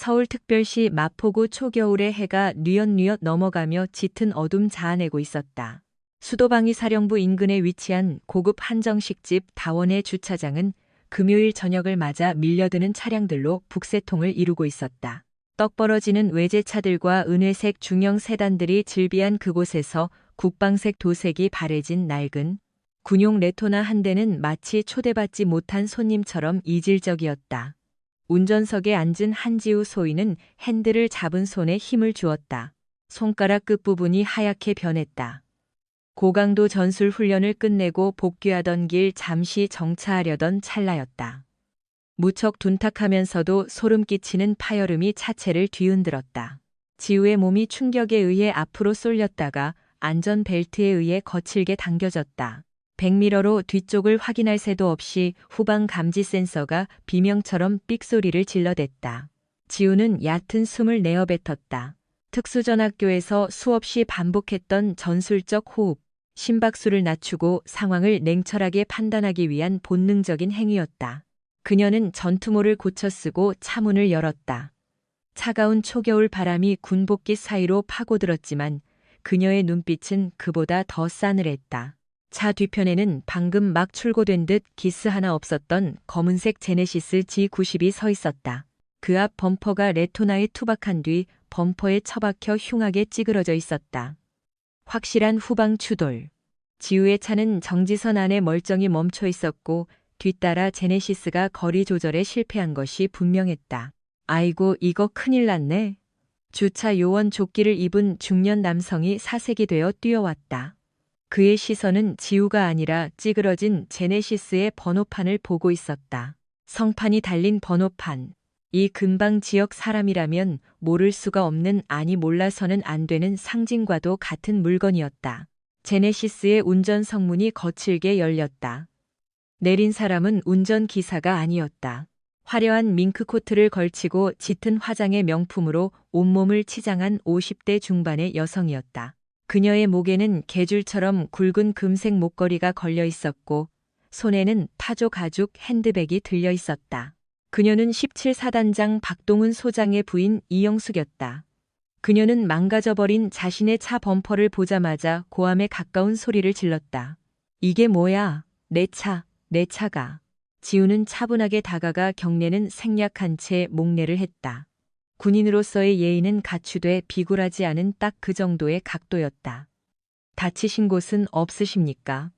서울특별시 마포구 초겨울의 해가 뉘엿뉘엿 넘어가며 짙은 어둠 자아내고 있었다. 수도방위 사령부 인근에 위치한 고급 한정식집 다원의 주차장은 금요일 저녁을 맞아 밀려드는 차량들로 북새통을 이루고 있었다. 떡 벌어지는 외제차들과 은회색 중형 세단들이 즐비한 그곳에서 국방색 도색이 바래진 낡은 군용 레토나 한 대는 마치 초대받지 못한 손님처럼 이질적이었다. 운전석에 앉은 한지우 소위는 핸들을 잡은 손에 힘을 주었다. 손가락 끝부분이 하얗게 변했다. 고강도 전술 훈련을 끝내고 복귀하던 길 잠시 정차하려던 찰나였다. 무척 둔탁하면서도 소름 끼치는 파열음이 차체를 뒤흔들었다. 지우의 몸이 충격에 의해 앞으로 쏠렸다가 안전벨트에 의해 거칠게 당겨졌다. 백미러로 뒤쪽을 확인할 새도 없이 후방 감지 센서가 비명처럼 삑소리를 질러댔다. 지우는 얕은 숨을 내어뱉었다. 특수전학교에서 수없이 반복했던 전술적 호흡, 심박수를 낮추고 상황을 냉철하게 판단하기 위한 본능적인 행위였다. 그녀는 전투모를 고쳐쓰고 차문을 열었다. 차가운 초겨울 바람이 군복기 사이로 파고들었지만 그녀의 눈빛은 그보다 더 싸늘했다. 차 뒤편에는 방금 막 출고된 듯 기스 하나 없었던 검은색 제네시스 G90이 서 있었다. 그 앞 범퍼가 레토나에 투박한 뒤 범퍼에 처박혀 흉하게 찌그러져 있었다. 확실한 후방 추돌. 지우의 차는 정지선 안에 멀쩡히 멈춰 있었고 뒤따라 제네시스가 거리 조절에 실패한 것이 분명했다. 아이고 이거 큰일 났네. 주차 요원 조끼를 입은 중년 남성이 사색이 되어 뛰어왔다. 그의 시선은 지우가 아니라 찌그러진 제네시스의 번호판을 보고 있었다. 성판이 달린 번호판. 이 근방 지역 사람이라면 모를 수가 없는, 아니 몰라서는 안 되는 상징과도 같은 물건이었다. 제네시스의 운전 성문이 거칠게 열렸다. 내린 사람은 운전기사가 아니었다. 화려한 밍크코트를 걸치고 짙은 화장의 명품으로 온몸을 치장한 50대 중반의 여성이었다. 그녀의 목에는 개줄처럼 굵은 금색 목걸이가 걸려 있었고 손에는 타조 가죽 핸드백이 들려 있었다. 그녀는 17사단장 박동훈 소장의 부인 이영숙이었다. 그녀는 망가져버린 자신의 차 범퍼를 보자마자 고함에 가까운 소리를 질렀다. 이게 뭐야? 내 차가. 지우는 차분하게 다가가 경례는 생략한 채 목례를 했다. 군인으로서의 예의는 갖추되 비굴하지 않은 딱 그 정도의 각도였다. 다치신 곳은 없으십니까?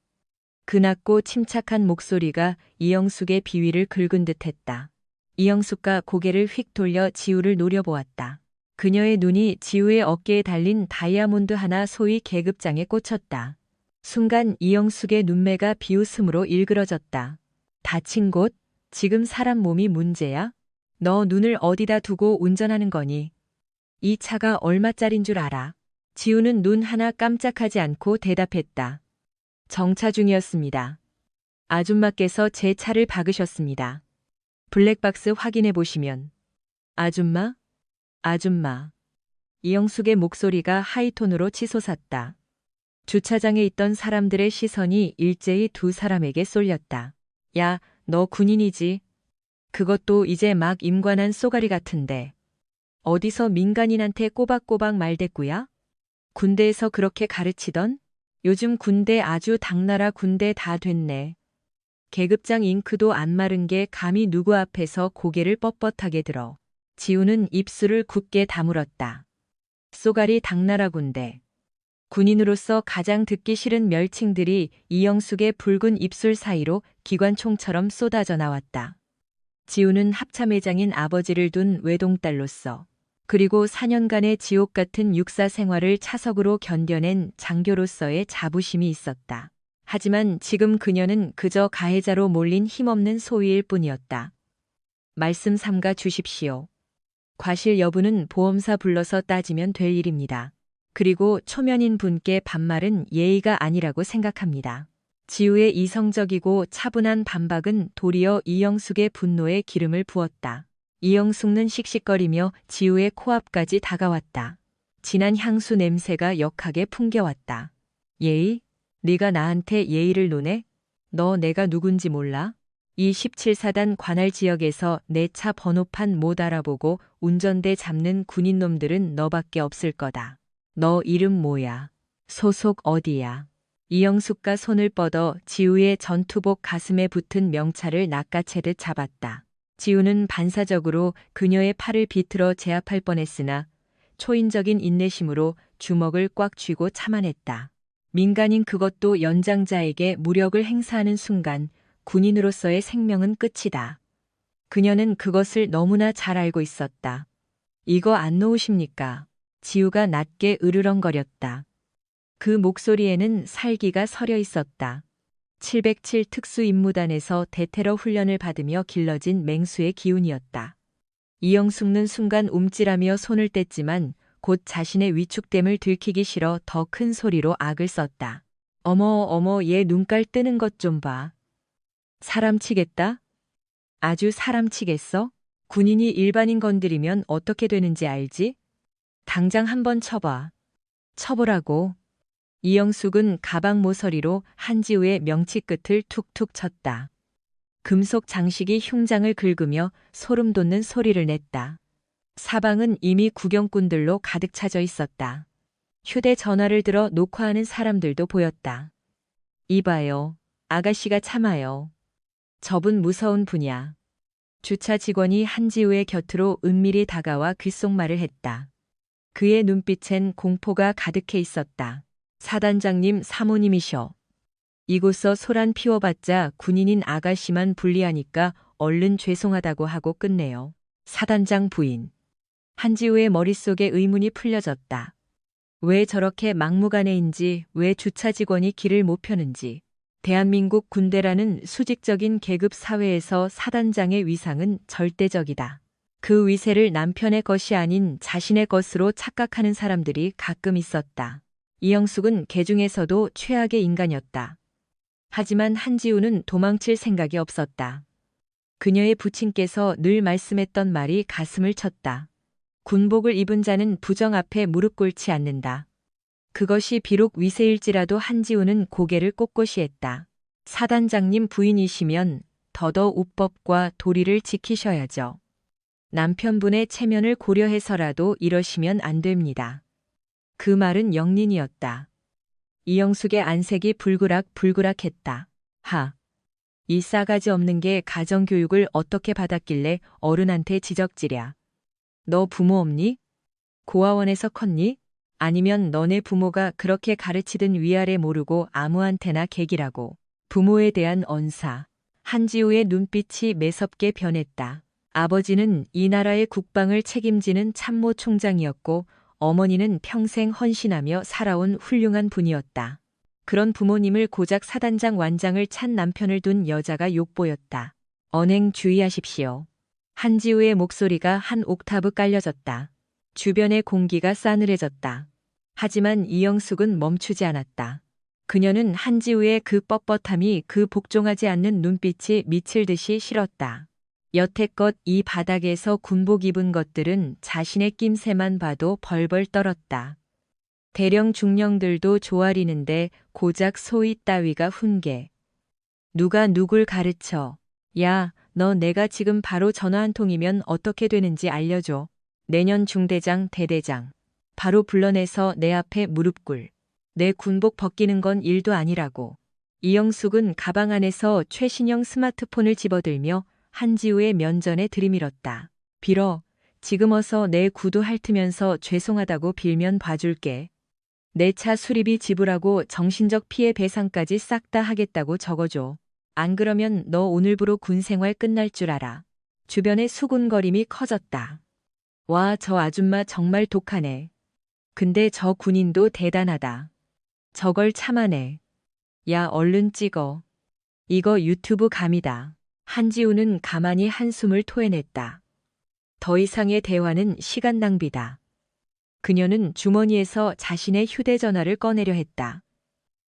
그 낮고 침착한 목소리가 이영숙의 비위를 긁은 듯했다. 이영숙가 고개를 휙 돌려 지우를 노려보았다. 그녀의 눈이 지우의 어깨에 달린 다이아몬드 하나 소위 계급장에 꽂혔다. 순간 이영숙의 눈매가 비웃음으로 일그러졌다. 다친 곳? 지금 사람 몸이 문제야? 너 눈을 어디다 두고 운전하는 거니? 이 차가 얼마짜린 줄 알아? 지우는 눈 하나 깜짝하지 않고 대답했다. 정차 중이었습니다. 아줌마께서 제 차를 박으셨습니다. 블랙박스 확인해 보시면. 아줌마? 이영숙의 목소리가 하이톤으로 치솟았다. 주차장에 있던 사람들의 시선이 일제히 두 사람에게 쏠렸다. 야, 너 군인이지? 그것도 이제 막 임관한 쏘가리 같은데. 어디서 민간인한테 꼬박꼬박 말대꾸야? 군대에서 그렇게 가르치던? 요즘 군대 아주 당나라 군대 다 됐네. 계급장 잉크도 안 마른 게 감히 누구 앞에서 고개를 뻣뻣하게 들어. 지우는 입술을 굳게 다물었다. 쏘가리 당나라 군대. 군인으로서 가장 듣기 싫은 멸칭들이 이영숙의 붉은 입술 사이로 기관총처럼 쏟아져 나왔다. 지우는 합참회장인 아버지를 둔 외동딸로서 그리고 4년간의 지옥 같은 육사 생활을 차석으로 견뎌낸 장교로서의 자부심이 있었다. 하지만 지금 그녀는 그저 가해자로 몰린 힘없는 소위일 뿐이었다. 말씀 삼가 주십시오. 과실 여부는 보험사 불러서 따지면 될 일입니다. 그리고 초면인 분께 반말은 예의가 아니라고 생각합니다. 지우의 이성적이고 차분한 반박은 도리어 이영숙의 분노에 기름을 부었다. 이영숙는 씩씩거리며 지우의 코앞까지 다가왔다. 진한 향수 냄새가 역하게 풍겨왔다. 예의? 네가 나한테 예의를 논해? 너 내가 누군지 몰라? 이 17사단 관할 지역에서 내 차 번호판 못 알아보고 운전대 잡는 군인놈들은 너밖에 없을 거다. 너 이름 뭐야? 소속 어디야? 이영숙과 손을 뻗어 지우의 전투복 가슴에 붙은 명찰을 낚아채듯 잡았다. 지우는 반사적으로 그녀의 팔을 비틀어 제압할 뻔했으나 초인적인 인내심으로 주먹을 꽉 쥐고 참아냈다. 민간인 그것도 연장자에게 무력을 행사하는 순간 군인으로서의 생명은 끝이다. 그녀는 그것을 너무나 잘 알고 있었다. 이거 안 놓으십니까? 지우가 낮게 으르렁거렸다. 그 목소리에는 살기가 서려 있었다. 707 특수임무단에서 대테러 훈련을 받으며 길러진 맹수의 기운이었다. 이영숙는 순간 움찔하며 손을 뗐지만 곧 자신의 위축됨을 들키기 싫어 더 큰 소리로 악을 썼다. 어머 얘 눈깔 뜨는 것 좀 봐. 사람 치겠다? 아주 사람 치겠어? 군인이 일반인 건드리면 어떻게 되는지 알지? 당장 한번 쳐봐. 쳐보라고. 이영숙은 가방 모서리로 한지우의 명치 끝을 툭툭 쳤다. 금속 장식이 흉장을 긁으며 소름 돋는 소리를 냈다. 사방은 이미 구경꾼들로 가득 차져 있었다. 휴대전화를 들어 녹화하는 사람들도 보였다. 이봐요. 아가씨가 참아요. 저분 무서운 분이야. 주차 직원이 한지우의 곁으로 은밀히 다가와 귓속말을 했다. 그의 눈빛엔 공포가 가득해 있었다. 사단장님 사모님이셔. 이곳서 소란 피워봤자 군인인 아가씨만 불리하니까 얼른 죄송하다고 하고 끝내요. 사단장 부인. 한지우의 머릿속에 의문이 풀려졌다. 왜 저렇게 막무가내인지, 왜 주차 직원이 길을 못 펴는지. 대한민국 군대라는 수직적인 계급 사회에서 사단장의 위상은 절대적이다. 그 위세를 남편의 것이 아닌 자신의 것으로 착각하는 사람들이 가끔 있었다. 이영숙은 개 중에서도 최악의 인간이었다. 하지만 한지우는 도망칠 생각이 없었다. 그녀의 부친께서 늘 말씀했던 말이 가슴을 쳤다. 군복을 입은 자는 부정 앞에 무릎 꿇지 않는다. 그것이 비록 위세일지라도 한지우는 고개를 꼿꼿이 했다. 사단장님 부인이시면 더더 우법과 도리를 지키셔야죠. 남편분의 체면을 고려해서라도 이러시면 안 됩니다. 그 말은 영린이었다. 이영숙의 안색이 불그락불그락했다. 하. 이 싸가지 없는 게 가정교육을 어떻게 받았길래 어른한테 지적질이야. 너 부모 없니? 고아원에서 컸니? 아니면 너네 부모가 그렇게 가르치든 위아래 모르고 아무한테나 개기라고. 부모에 대한 언사. 한지우의 눈빛이 매섭게 변했다. 아버지는 이 나라의 국방을 책임지는 참모 총장이었고 어머니는 평생 헌신하며 살아온 훌륭한 분이었다. 그런 부모님을 고작 사단장 완장을 찬 남편을 둔 여자가 욕보였다. 언행 주의하십시오. 한지우의 목소리가 한 옥타브 깔려졌다. 주변의 공기가 싸늘해졌다. 하지만 이영숙은 멈추지 않았다. 그녀는 한지우의 그 뻣뻣함이 그 복종하지 않는 눈빛이 미칠 듯이 싫었다. 여태껏 이 바닥에서 군복 입은 것들은 자신의 낌새만 봐도 벌벌 떨었다. 대령 중령들도 조아리는데 고작 소위 따위가 훈계. 누가 누굴 가르쳐. 야, 너 내가 지금 바로 전화 한 통이면 어떻게 되는지 알려줘. 내년 중대장 대대장. 바로 불러내서 내 앞에 무릎 꿇. 내 군복 벗기는 건 일도 아니라고. 이영숙은 가방 안에서 최신형 스마트폰을 집어들며 한지우의 면전에 들이밀었다. 빌어. 지금 어서 내 구두 핥으면서 죄송하다고 빌면 봐줄게. 내 차 수리비 지불하고 정신적 피해 배상까지 싹 다 하겠다고 적어줘. 안 그러면 너 오늘부로 군 생활 끝날 줄 알아. 주변의 수군거림이 커졌다. 와, 저 아줌마 정말 독하네. 근데 저 군인도 대단하다. 저걸 참아내. 야, 얼른 찍어. 이거 유튜브 감이다. 한지우는 가만히 한숨을 토해냈다. 더 이상의 대화는 시간 낭비다. 그녀는 주머니에서 자신의 휴대전화를 꺼내려 했다.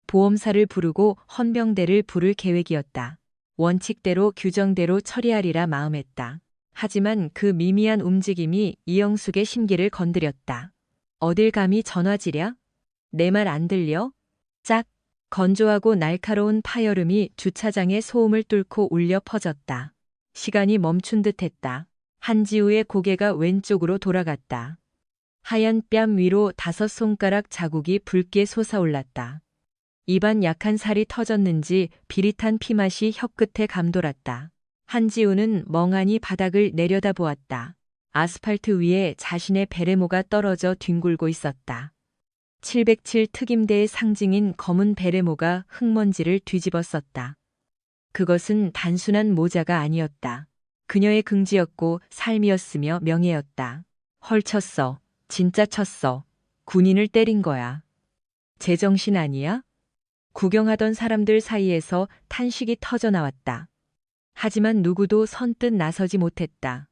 보험사를 부르고 헌병대를 부를 계획이었다. 원칙대로 규정대로 처리하리라 마음했다. 하지만 그 미미한 움직임이 이영숙의 심기를 건드렸다. 어딜 감히 전화지랴? 내 말 안 들려? 짝. 건조하고 날카로운 파여름이 주차장의 소음을 뚫고 울려 퍼졌다. 시간이 멈춘 듯 했다. 한지우의 고개가 왼쪽으로 돌아갔다. 하얀 뺨 위로 5손가락 자국이 붉게 솟아올랐다. 입안 약한 살이 터졌는지 비릿한 피맛이 혀끝에 감돌았다. 한지우는 멍하니 바닥을 내려다보았다. 아스팔트 위에 자신의 베레모가 떨어져 뒹굴고 있었다. 707 특임대의 상징인 검은 베레모가 흙먼지를 뒤집었었다. 그것은 단순한 모자가 아니었다. 그녀의 긍지였고 삶이었으며 명예였다. 헐쳤어. 진짜 쳤어. 군인을 때린 거야. 제정신 아니야? 구경하던 사람들 사이에서 탄식이 터져나왔다. 하지만 누구도 선뜻 나서지 못했다.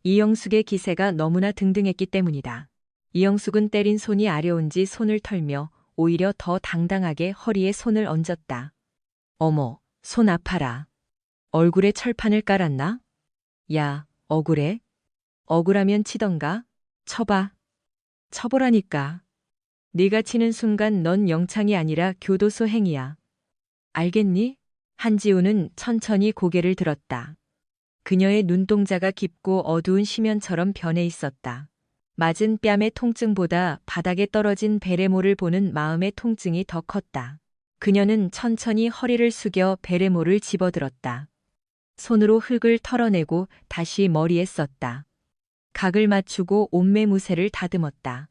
이영숙의 기세가 너무나 등등했기 때문이다. 이영숙은 때린 손이 아려운지 손을 털며 오히려 더 당당하게 허리에 손을 얹었다. 어머, 손 아파라. 얼굴에 철판을 깔았나? 야, 억울해? 억울하면 치던가? 쳐봐. 쳐보라니까. 네가 치는 순간 넌 영창이 아니라 교도소 행위야. 알겠니? 한지우는 천천히 고개를 들었다. 그녀의 눈동자가 깊고 어두운 심연처럼 변해 있었다. 맞은 뺨의 통증보다 바닥에 떨어진 베레모를 보는 마음의 통증이 더 컸다. 그녀는 천천히 허리를 숙여 베레모를 집어들었다. 손으로 흙을 털어내고 다시 머리에 썼다. 각을 맞추고 옷매무새를 다듬었다.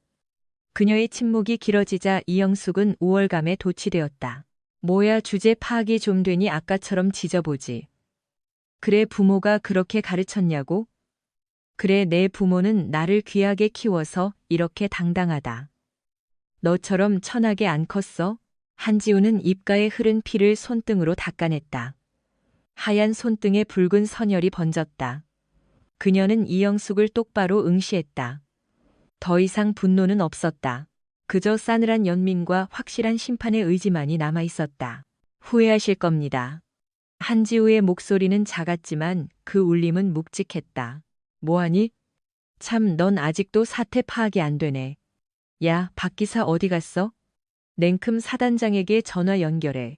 그녀의 침묵이 길어지자 이영숙은 우월감에 도취되었다. 뭐야 주제 파악이 좀 되니 아까처럼 지져보지. 그래 부모가 그렇게 가르쳤냐고? 그래 내 부모는 나를 귀하게 키워서 이렇게 당당하다. 너처럼 천하게 안 컸어? 한지우는 입가에 흐른 피를 손등으로 닦아냈다. 하얀 손등에 붉은 선혈이 번졌다. 그녀는 이영숙을 똑바로 응시했다. 더 이상 분노는 없었다. 그저 싸늘한 연민과 확실한 심판의 의지만이 남아 있었다. 후회하실 겁니다. 한지우의 목소리는 작았지만 그 울림은 묵직했다. 뭐하니? 참, 넌 아직도 사태 파악이 안 되네. 야, 박 기사 어디 갔어? 냉큼 사단장에게 전화 연결해.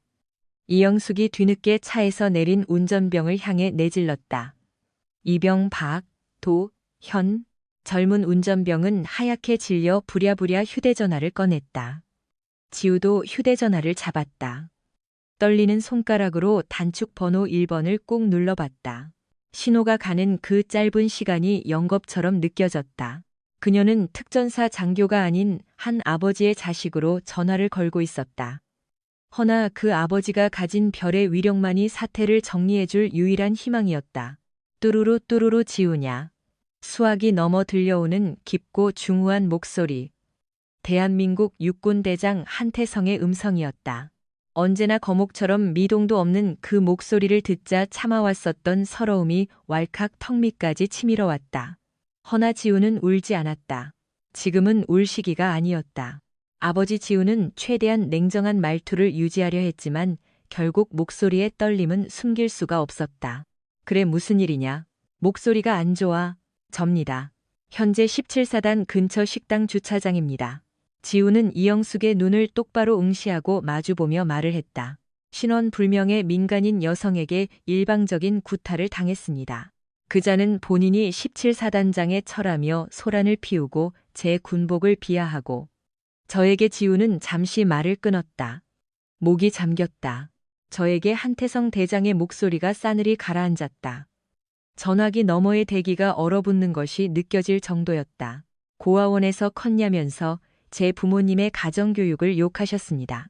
이영숙이 뒤늦게 차에서 내린 운전병을 향해 내질렀다. 이병 박, 도, 현. 젊은 운전병은 하얗게 질려 부랴부랴 휴대전화를 꺼냈다. 지우도 휴대전화를 잡았다. 떨리는 손가락으로 단축 번호 1번을 꾹 눌러봤다. 신호가 가는 그 짧은 시간이 영겁처럼 느껴졌다. 그녀는 특전사 장교가 아닌 한 아버지의 자식으로 전화를 걸고 있었다. 허나 그 아버지가 가진 별의 위력만이 사태를 정리해줄 유일한 희망이었다. 뚜루루 뚜루루 지우냐. 수화기 넘어 들려오는 깊고 중후한 목소리. 대한민국 육군대장 한태성의 음성이었다. 언제나 거목처럼 미동도 없는 그 목소리를 듣자 참아왔었던 서러움이 왈칵 턱 밑까지 치밀어 왔다. 허나 지우는 울지 않았다. 지금은 울 시기가 아니었다. 아버지 지우는 최대한 냉정한 말투를 유지하려 했지만 결국 목소리의 떨림은 숨길 수가 없었다. 그래 무슨 일이냐? 목소리가 안 좋아. 접니다. 현재 17사단 근처 식당 주차장입니다. 지우는 이영숙의 눈을 똑바로 응시하고 마주보며 말을 했다. 신원불명의 민간인 여성에게 일방적인 구타를 당했습니다. 그자는 본인이 17사단장에 철하며 소란을 피우고 제 군복을 비하하고 저에게 지우는 잠시 말을 끊었다. 목이 잠겼다. 저에게 한태성 대장의 목소리가 싸늘히 가라앉았다. 전화기 너머의 대기가 얼어붙는 것이 느껴질 정도였다. 고아원에서 컸냐면서 제 부모님의 가정교육을 욕하셨습니다.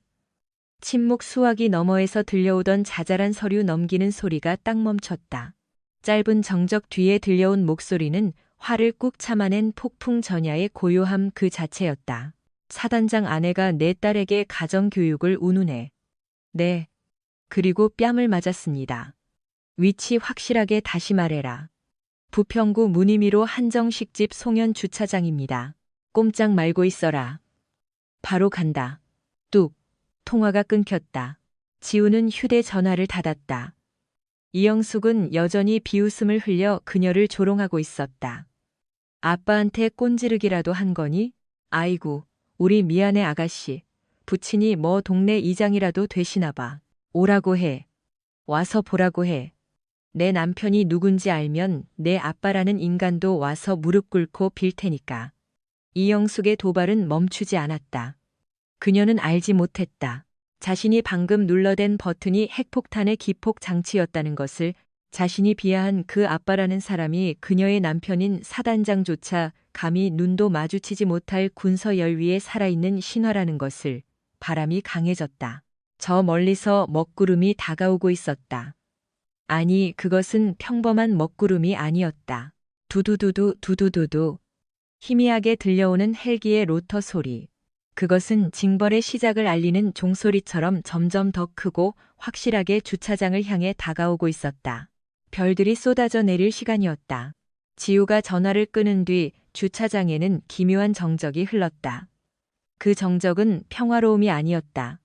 침묵 수화기 너머에서 들려오던 자잘한 서류 넘기는 소리가 딱 멈췄다. 짧은 정적 뒤에 들려온 목소리는 화를 꾹 참아낸 폭풍 전야의 고요함 그 자체였다. 사단장 아내가 내 딸에게 가정교육을 운운해. 네. 그리고 뺨을 맞았습니다. 위치 확실하게 다시 말해라. 부평구 문의미로 한정식집 송현 주차장입니다. 꼼짝 말고 있어라. 바로 간다. 뚝. 통화가 끊겼다. 지우는 휴대전화를 닫았다. 이영숙은 여전히 비웃음을 흘려 그녀를 조롱하고 있었다. 아빠한테 꼰지르기라도 한 거니? 아이고, 우리 미안해 아가씨. 부친이 뭐 동네 이장이라도 되시나 봐. 오라고 해. 와서 보라고 해. 내 남편이 누군지 알면 내 아빠라는 인간도 와서 무릎 꿇고 빌 테니까. 이영숙의 도발은 멈추지 않았다. 그녀는 알지 못했다. 자신이 방금 눌러댄 버튼이 핵폭탄의 기폭 장치였다는 것을, 자신이 비하한 그 아빠라는 사람이 그녀의 남편인 사단장조차 감히 눈도 마주치지 못할 군서열 위에 살아있는 신화라는 것을. 바람이 강해졌다. 저 멀리서 먹구름이 다가오고 있었다. 아니, 그것은 평범한 먹구름이 아니었다. 두두두두 두두두두. 희미하게 들려오는 헬기의 로터 소리. 그것은 징벌의 시작을 알리는 종소리처럼 점점 더 크고 확실하게 주차장을 향해 다가오고 있었다. 별들이 쏟아져 내릴 시간이었다. 지우가 전화를 끊은 뒤 주차장에는 기묘한 정적이 흘렀다. 그 정적은 평화로움이 아니었다.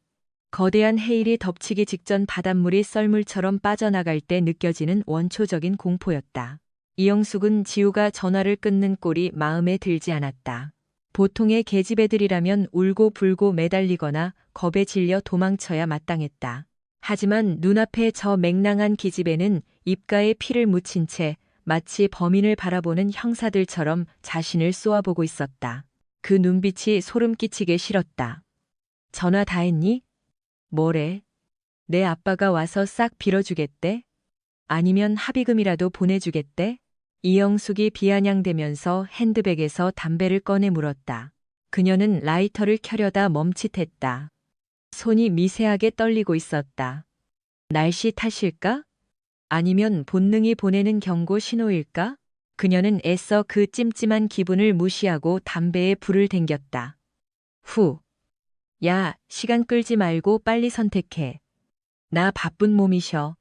거대한 해일이 덮치기 직전 바닷물이 썰물처럼 빠져나갈 때 느껴지는 원초적인 공포였다. 이영숙은 지우가 전화를 끊는 꼴이 마음에 들지 않았다. 보통의 계집애들이라면 울고 불고 매달리거나 겁에 질려 도망쳐야 마땅했다. 하지만 눈앞에 저 맹랑한 기집애는 입가에 피를 묻힌 채 마치 범인을 바라보는 형사들처럼 자신을 쏘아보고 있었다. 그 눈빛이 소름 끼치게 싫었다. 전화 다 했니? 뭐래? 내 아빠가 와서 싹 빌어주겠대? 아니면 합의금이라도 보내주겠대? 이영숙이 비아냥대면서 핸드백에서 담배를 꺼내 물었다. 그녀는 라이터를 켜려다 멈칫했다. 손이 미세하게 떨리고 있었다. 날씨 탓일까? 아니면 본능이 보내는 경고 신호일까? 그녀는 애써 그 찜찜한 기분을 무시하고 담배에 불을 댕겼다. 후. 야, 시간 끌지 말고 빨리 선택해. 나 바쁜 몸이셔.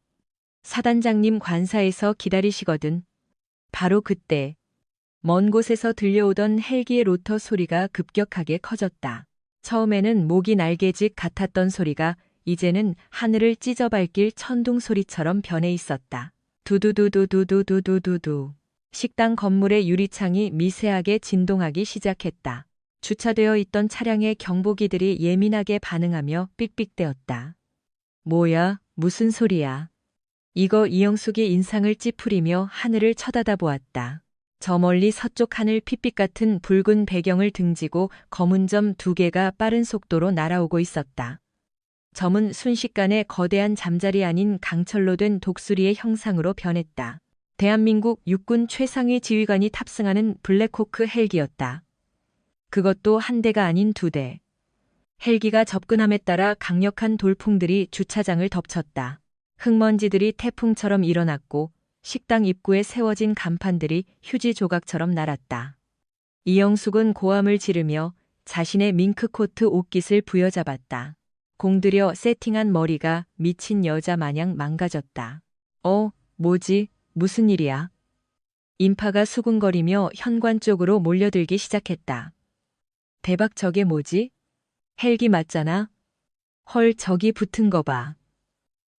사단장님 관사에서 기다리시거든. 바로 그때 먼 곳에서 들려오던 헬기의 로터 소리가 급격하게 커졌다. 처음에는 모기 날개짓 같았던 소리가 이제는 하늘을 찢어밟길 천둥 소리처럼 변해 있었다. 두두두두두두두두두. 식당 건물의 유리창이 미세하게 진동하기 시작했다. 주차되어 있던 차량의 경보기들이 예민하게 반응하며 삑삑대었다. 뭐야, 무슨 소리야? 이거. 이영숙이 인상을 찌푸리며 하늘을 쳐다다 보았다. 저 멀리 서쪽 하늘 핏빛 같은 붉은 배경을 등지고 검은 점 2개가 빠른 속도로 날아오고 있었다. 점은 순식간에 거대한 잠자리 아닌 강철로 된 독수리의 형상으로 변했다. 대한민국 육군 최상위 지휘관이 탑승하는 블랙호크 헬기였다. 그것도 한 대가 아닌 2대. 헬기가 접근함에 따라 강력한 돌풍들이 주차장을 덮쳤다. 흙먼지들이 태풍처럼 일어났고 식당 입구에 세워진 간판들이 휴지 조각처럼 날았다. 이영숙은 고함을 지르며 자신의 밍크코트 옷깃을 부여잡았다. 공들여 세팅한 머리가 미친 여자 마냥 망가졌다. 뭐지? 무슨 일이야? 인파가 수군거리며 현관 쪽으로 몰려들기 시작했다. 대박, 저게 뭐지? 헬기 맞잖아? 헐, 저기 붙은 거 봐.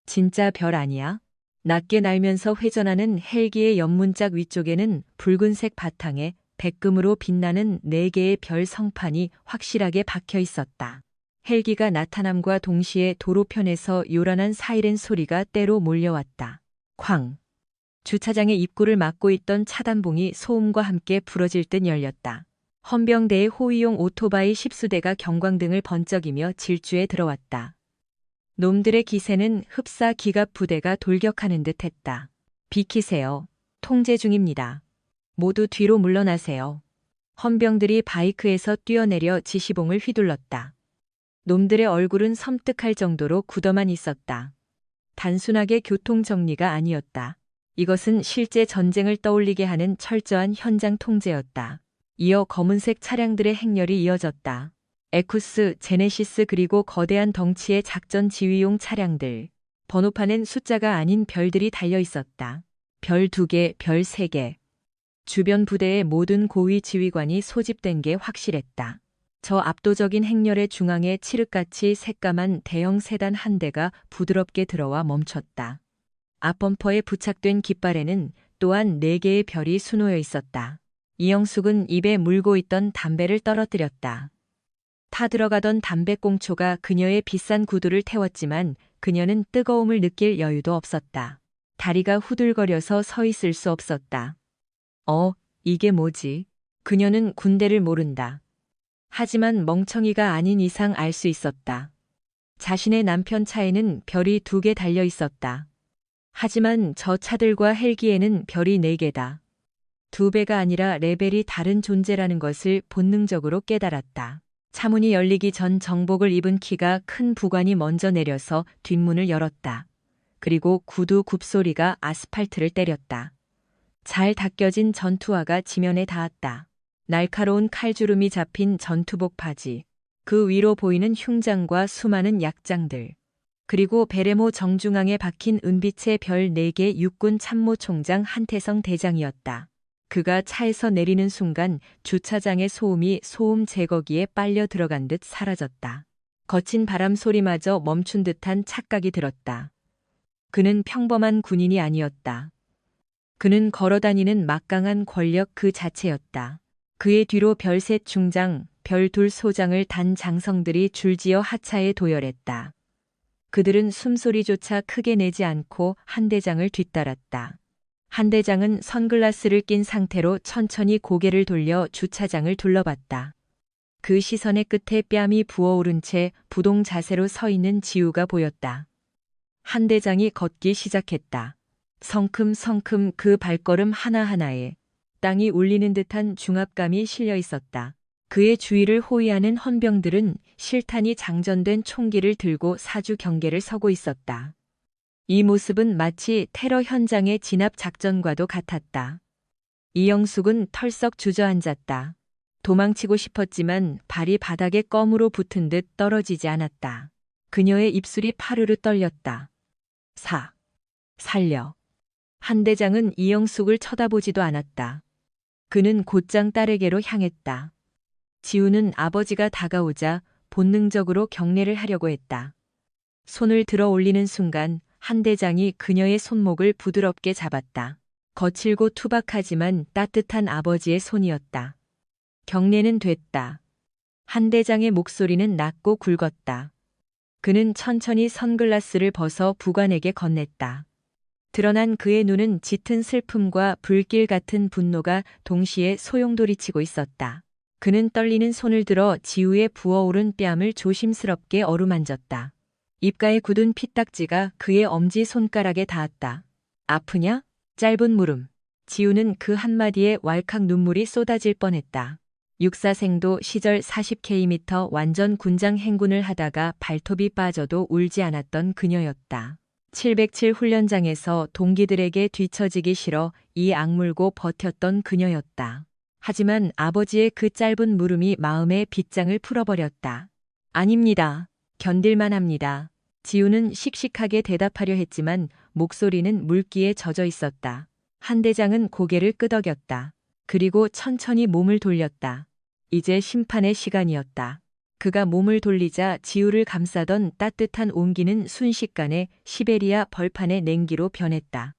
진짜 별 아니야? 낮게 날면서 회전하는 헬기의 연문짝 위쪽에는 붉은색 바탕에 백금으로 빛나는 4개의 별 성판이 확실하게 박혀 있었다. 헬기가 나타남과 동시에 도로편에서 요란한 사이렌 소리가 때로 몰려왔다. 쾅! 주차장의 입구를 막고 있던 차단봉이 소음과 함께 부러질 듯 열렸다. 헌병대의 호위용 오토바이 10수대가 경광등을 번쩍이며 질주에 들어왔다. 놈들의 기세는 흡사 기갑 부대가 돌격하는 듯 했다. 비키세요. 통제 중입니다. 모두 뒤로 물러나세요. 헌병들이 바이크에서 뛰어내려 지시봉을 휘둘렀다. 놈들의 얼굴은 섬뜩할 정도로 굳어만 있었다. 단순하게 교통정리가 아니었다. 이것은 실제 전쟁을 떠올리게 하는 철저한 현장 통제였다. 이어 검은색 차량들의 행렬이 이어졌다. 에쿠스, 제네시스 그리고 거대한 덩치의 작전 지휘용 차량들. 번호판엔 숫자가 아닌 별들이 달려 있었다. 별 2개, 별 3개. 주변 부대의 모든 고위 지휘관이 소집된 게 확실했다. 저 압도적인 행렬의 중앙에 칠흑같이 새까만 대형 세단 한 대가 부드럽게 들어와 멈췄다. 앞범퍼에 부착된 깃발에는 또한 4개의 별이 수놓여 있었다. 이영숙은 입에 물고 있던 담배를 떨어뜨렸다. 타 들어가던 담배꽁초가 그녀의 비싼 구두를 태웠지만 그녀는 뜨거움을 느낄 여유도 없었다. 다리가 후들거려서 서 있을 수 없었다. 이게 뭐지? 그녀는 군대를 모른다. 하지만 멍청이가 아닌 이상 알 수 있었다. 자신의 남편 차에는 별이 2개 달려 있었다. 하지만 저 차들과 헬기에는 별이 4개다. 2배가 아니라 레벨이 다른 존재라는 것을 본능적으로 깨달았다. 차문이 열리기 전 정복을 입은 키가 큰 부관이 먼저 내려서 뒷문을 열었다. 그리고 구두 굽소리가 아스팔트를 때렸다. 잘 닦여진 전투화가 지면에 닿았다. 날카로운 칼주름이 잡힌 전투복 바지, 그 위로 보이는 흉장과 수많은 약장들, 그리고 베레모 정중앙에 박힌 은빛의 별 4개 육군 참모총장 한태성 대장이었다. 그가 차에서 내리는 순간 주차장의 소음이 소음 제거기에 빨려 들어간 듯 사라졌다. 거친 바람 소리마저 멈춘 듯한 착각이 들었다. 그는 평범한 군인이 아니었다. 그는 걸어다니는 막강한 권력 그 자체였다. 그의 뒤로 별셋 중장, 별둘 소장을 단 장성들이 줄지어 하차에 도열했다. 그들은 숨소리조차 크게 내지 않고 한 대장을 뒤따랐다. 한 대장은 선글라스를 낀 상태로 천천히 고개를 돌려 주차장을 둘러봤다. 그 시선의 끝에 뺨이 부어오른 채 부동 자세로 서 있는 지우가 보였다. 한 대장이 걷기 시작했다. 성큼성큼 그 발걸음 하나하나에 땅이 울리는 듯한 중압감이 실려 있었다. 그의 주위를 호위하는 헌병들은 실탄이 장전된 총기를 들고 사주 경계를 서고 있었다. 이 모습은 마치 테러 현장의 진압 작전과도 같았다. 이영숙은 털썩 주저앉았다. 도망치고 싶었지만 발이 바닥에 껌으로 붙은 듯 떨어지지 않았다. 그녀의 입술이 파르르 떨렸다. 살려. 한 대장은 이영숙을 쳐다보지도 않았다. 그는 곧장 딸에게로 향했다. 지우는 아버지가 다가오자 본능적으로 경례를 하려고 했다. 손을 들어 올리는 순간 한 대장이 그녀의 손목을 부드럽게 잡았다. 거칠고 투박하지만 따뜻한 아버지의 손이었다. 경례는 됐다. 한 대장의 목소리는 낮고 굵었다. 그는 천천히 선글라스를 벗어 부관에게 건넸다. 드러난 그의 눈은 짙은 슬픔과 불길 같은 분노가 동시에 소용돌이치고 있었다. 그는 떨리는 손을 들어 지우의 부어오른 뺨을 조심스럽게 어루만졌다. 입가에 굳은 피딱지가 그의 엄지 손가락에 닿았다. 아프냐? 짧은 물음. 지우는 그 한마디에 왈칵 눈물이 쏟아질 뻔했다. 육사생도 시절 40km 완전 군장 행군을 하다가 발톱이 빠져도 울지 않았던 그녀였다. 707 훈련장에서 동기들에게 뒤처지기 싫어 이 악물고 버텼던 그녀였다. 하지만 아버지의 그 짧은 물음이 마음의 빗장을 풀어버렸다. 아닙니다. 견딜만 합니다. 지우는 씩씩하게 대답하려 했지만 목소리는 물기에 젖어 있었다. 한 대장은 고개를 끄덕였다. 그리고 천천히 몸을 돌렸다. 이제 심판의 시간이었다. 그가 몸을 돌리자 지우를 감싸던 따뜻한 온기는 순식간에 시베리아 벌판의 냉기로 변했다.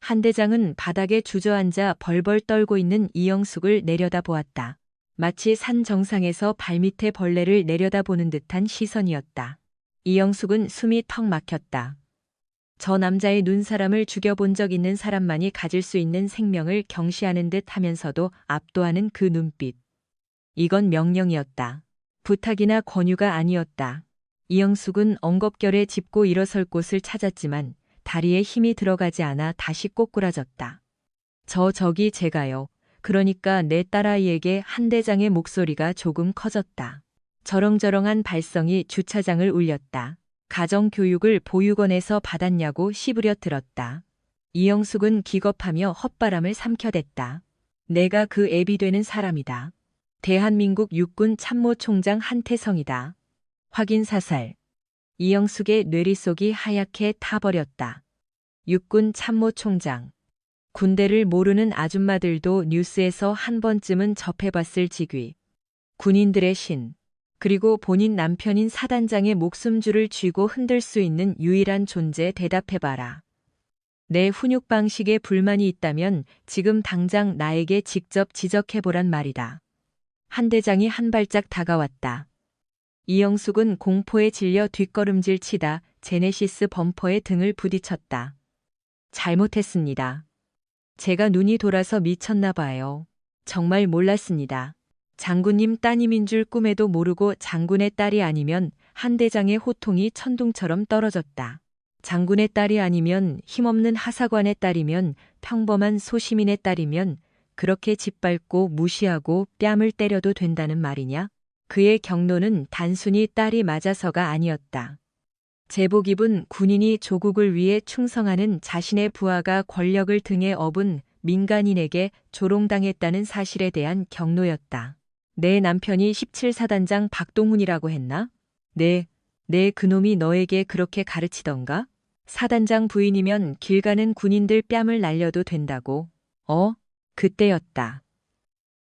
한 대장은 바닥에 주저앉아 벌벌 떨고 있는 이영숙을 내려다보았다. 마치 산 정상에서 발밑에 벌레를 내려다보는 듯한 시선이었다. 이영숙은 숨이 턱 막혔다. 저 남자의 눈사람을 죽여본 적 있는 사람만이 가질 수 있는 생명을 경시하는 듯 하면서도 압도하는 그 눈빛. 이건 명령이었다. 부탁이나 권유가 아니었다. 이영숙은 엉겁결에 짚고 일어설 곳을 찾았지만 다리에 힘이 들어가지 않아 다시 꼬꾸라졌다. 저기 제가요. 그러니까 내 딸아이에게 한 대장의 목소리가 조금 커졌다. 저렁저렁한 발성이 주차장을 울렸다. 가정교육을 보육원에서 받았냐고 씹으려 들었다. 이영숙은 기겁하며 헛바람을 삼켜댔다. 내가 그 애비 되는 사람이다. 대한민국 육군 참모총장 한태성이다. 확인 사살. 이영숙의 뇌리속이 하얗게 타버렸다. 육군 참모총장. 군대를 모르는 아줌마들도 뉴스에서 한 번쯤은 접해봤을 직위. 군인들의 신. 그리고 본인 남편인 사단장의 목숨줄을 쥐고 흔들 수 있는 유일한 존재 대답해봐라. 내 훈육 방식에 불만이 있다면 지금 당장 나에게 직접 지적해보란 말이다. 한 대장이 한 발짝 다가왔다. 이영숙은 공포에 질려 뒷걸음질 치다 제네시스 범퍼에 등을 부딪혔다. 잘못했습니다. 제가 눈이 돌아서 미쳤나 봐요. 정말 몰랐습니다. 장군님 따님인 줄 꿈에도 모르고 장군의 딸이 아니면 한 대장의 호통이 천둥처럼 떨어졌다. 장군의 딸이 아니면 힘없는 하사관의 딸이면 평범한 소시민의 딸이면 그렇게 짓밟고 무시하고 뺨을 때려도 된다는 말이냐? 그의 경로는 단순히 딸이 맞아서가 아니었다. 제복입은 군인이 조국을 위해 충성하는 자신의 부하가 권력을 등에 업은 민간인에게 조롱당했다는 사실에 대한 경로였다. 내 남편이 17사단장 박동훈이라고 했나? 네, 그놈이 너에게 그렇게 가르치던가? 사단장 부인이면 길 가는 군인들 뺨을 날려도 된다고. 그때였다.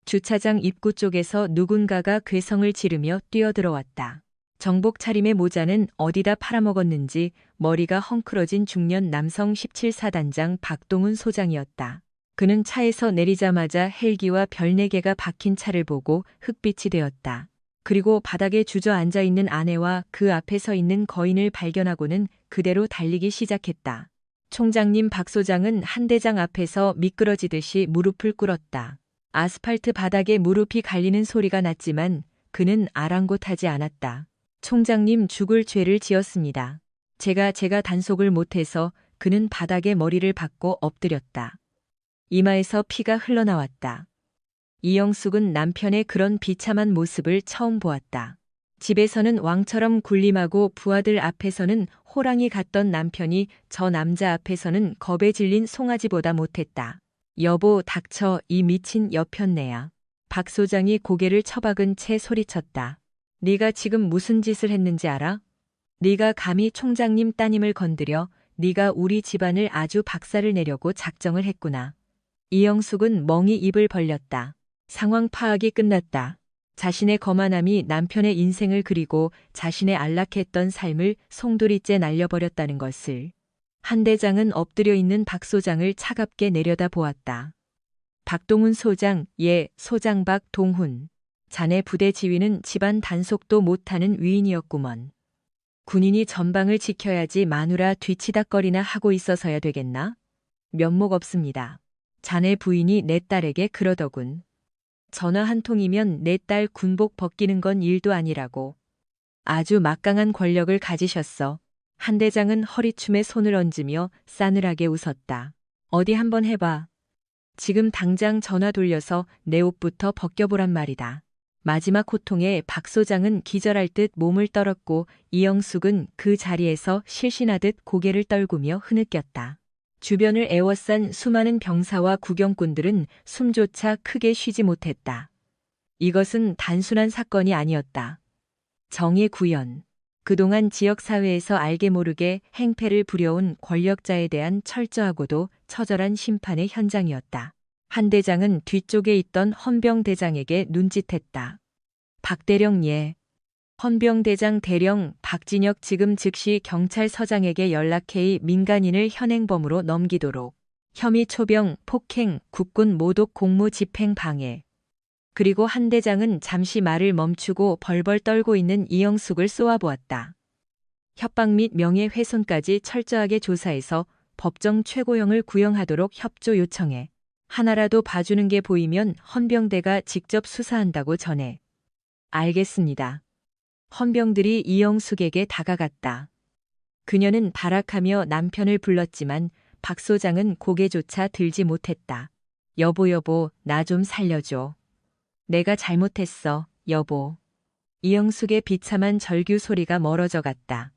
주차장 입구 쪽에서 누군가가 괴성을 지르며 뛰어들어왔다. 정복 차림의 모자는 어디다 팔아먹었는지 머리가 헝클어진 중년 남성 17사단장 박동훈 소장이었다. 그는 차에서 내리자마자 헬기와 별 4개가 박힌 차를 보고 흑빛이 되었다. 그리고 바닥에 주저앉아 있는 아내와 그 앞에 서 있는 거인을 발견하고는 그대로 달리기 시작했다. 총장님 박 소장은 한 대장 앞에서 미끄러지듯이 무릎을 꿇었다. 아스팔트 바닥에 무릎이 갈리는 소리가 났지만 그는 아랑곳하지 않았다. 총장님 죽을 죄를 지었습니다. 제가 단속을 못해서. 그는 바닥에 머리를 박고 엎드렸다. 이마에서 피가 흘러나왔다. 이영숙은 남편의 그런 비참한 모습을 처음 보았다. 집에서는 왕처럼 군림하고 부하들 앞에서는 호랑이 같던 남편이 저 남자 앞에서는 겁에 질린 송아지보다 못했다. 여보 닥쳐 이 미친 여편네야. 박 소장이 고개를 처박은 채 소리쳤다. 네가 지금 무슨 짓을 했는지 알아? 네가 감히 총장님 따님을 건드려 네가 우리 집안을 아주 박살을 내려고 작정을 했구나. 이영숙은 멍이 입을 벌렸다. 상황 파악이 끝났다. 자신의 거만함이 남편의 인생을 그리고 자신의 안락했던 삶을 송두리째 날려버렸다는 것을. 한 대장은 엎드려 있는 박 소장을 차갑게 내려다 보았다. 박동훈 소장, 예, 소장 박동훈. 자네 부대 지휘는 집안 단속도 못하는 위인이었구먼. 군인이 전방을 지켜야지 마누라 뒤치다거리나 하고 있어서야 되겠나? 면목 없습니다. 자네 부인이 내 딸에게 그러더군. 전화 한 통이면 내 딸 군복 벗기는 건 일도 아니라고. 아주 막강한 권력을 가지셨어. 한 대장은 허리춤에 손을 얹으며 싸늘하게 웃었다. 어디 한번 해봐. 지금 당장 전화 돌려서 내 옷부터 벗겨보란 말이다. 마지막 호통에 박 소장은 기절할 듯 몸을 떨었고 이영숙은 그 자리에서 실신하듯 고개를 떨구며 흐느꼈다. 주변을 에워싼 수많은 병사와 구경꾼들은 숨조차 크게 쉬지 못했다. 이것은 단순한 사건이 아니었다. 정의 구현. 그동안 지역사회에서 알게 모르게 행패를 부려온 권력자에 대한 철저하고도 처절한 심판의 현장이었다. 한 대장은 뒤쪽에 있던 헌병대장에게 눈짓했다. 박대령 예. 헌병대장 대령 박진혁 지금 즉시 경찰서장에게 연락해 민간인을 현행범으로 넘기도록. 혐의 초병, 폭행, 국군 모독 공무 집행 방해. 그리고 한 대장은 잠시 말을 멈추고 벌벌 떨고 있는 이영숙을 쏘아보았다. 협박 및 명예훼손까지 철저하게 조사해서 법정 최고형을 구형하도록 협조 요청해. 하나라도 봐주는 게 보이면 헌병대가 직접 수사한다고 전해. 알겠습니다. 헌병들이 이영숙에게 다가갔다. 그녀는 발악하며 남편을 불렀지만 박 소장은 고개조차 들지 못했다. 여보, 나 좀 살려줘. 내가 잘못했어, 여보. 이영숙의 비참한 절규 소리가 멀어져 갔다.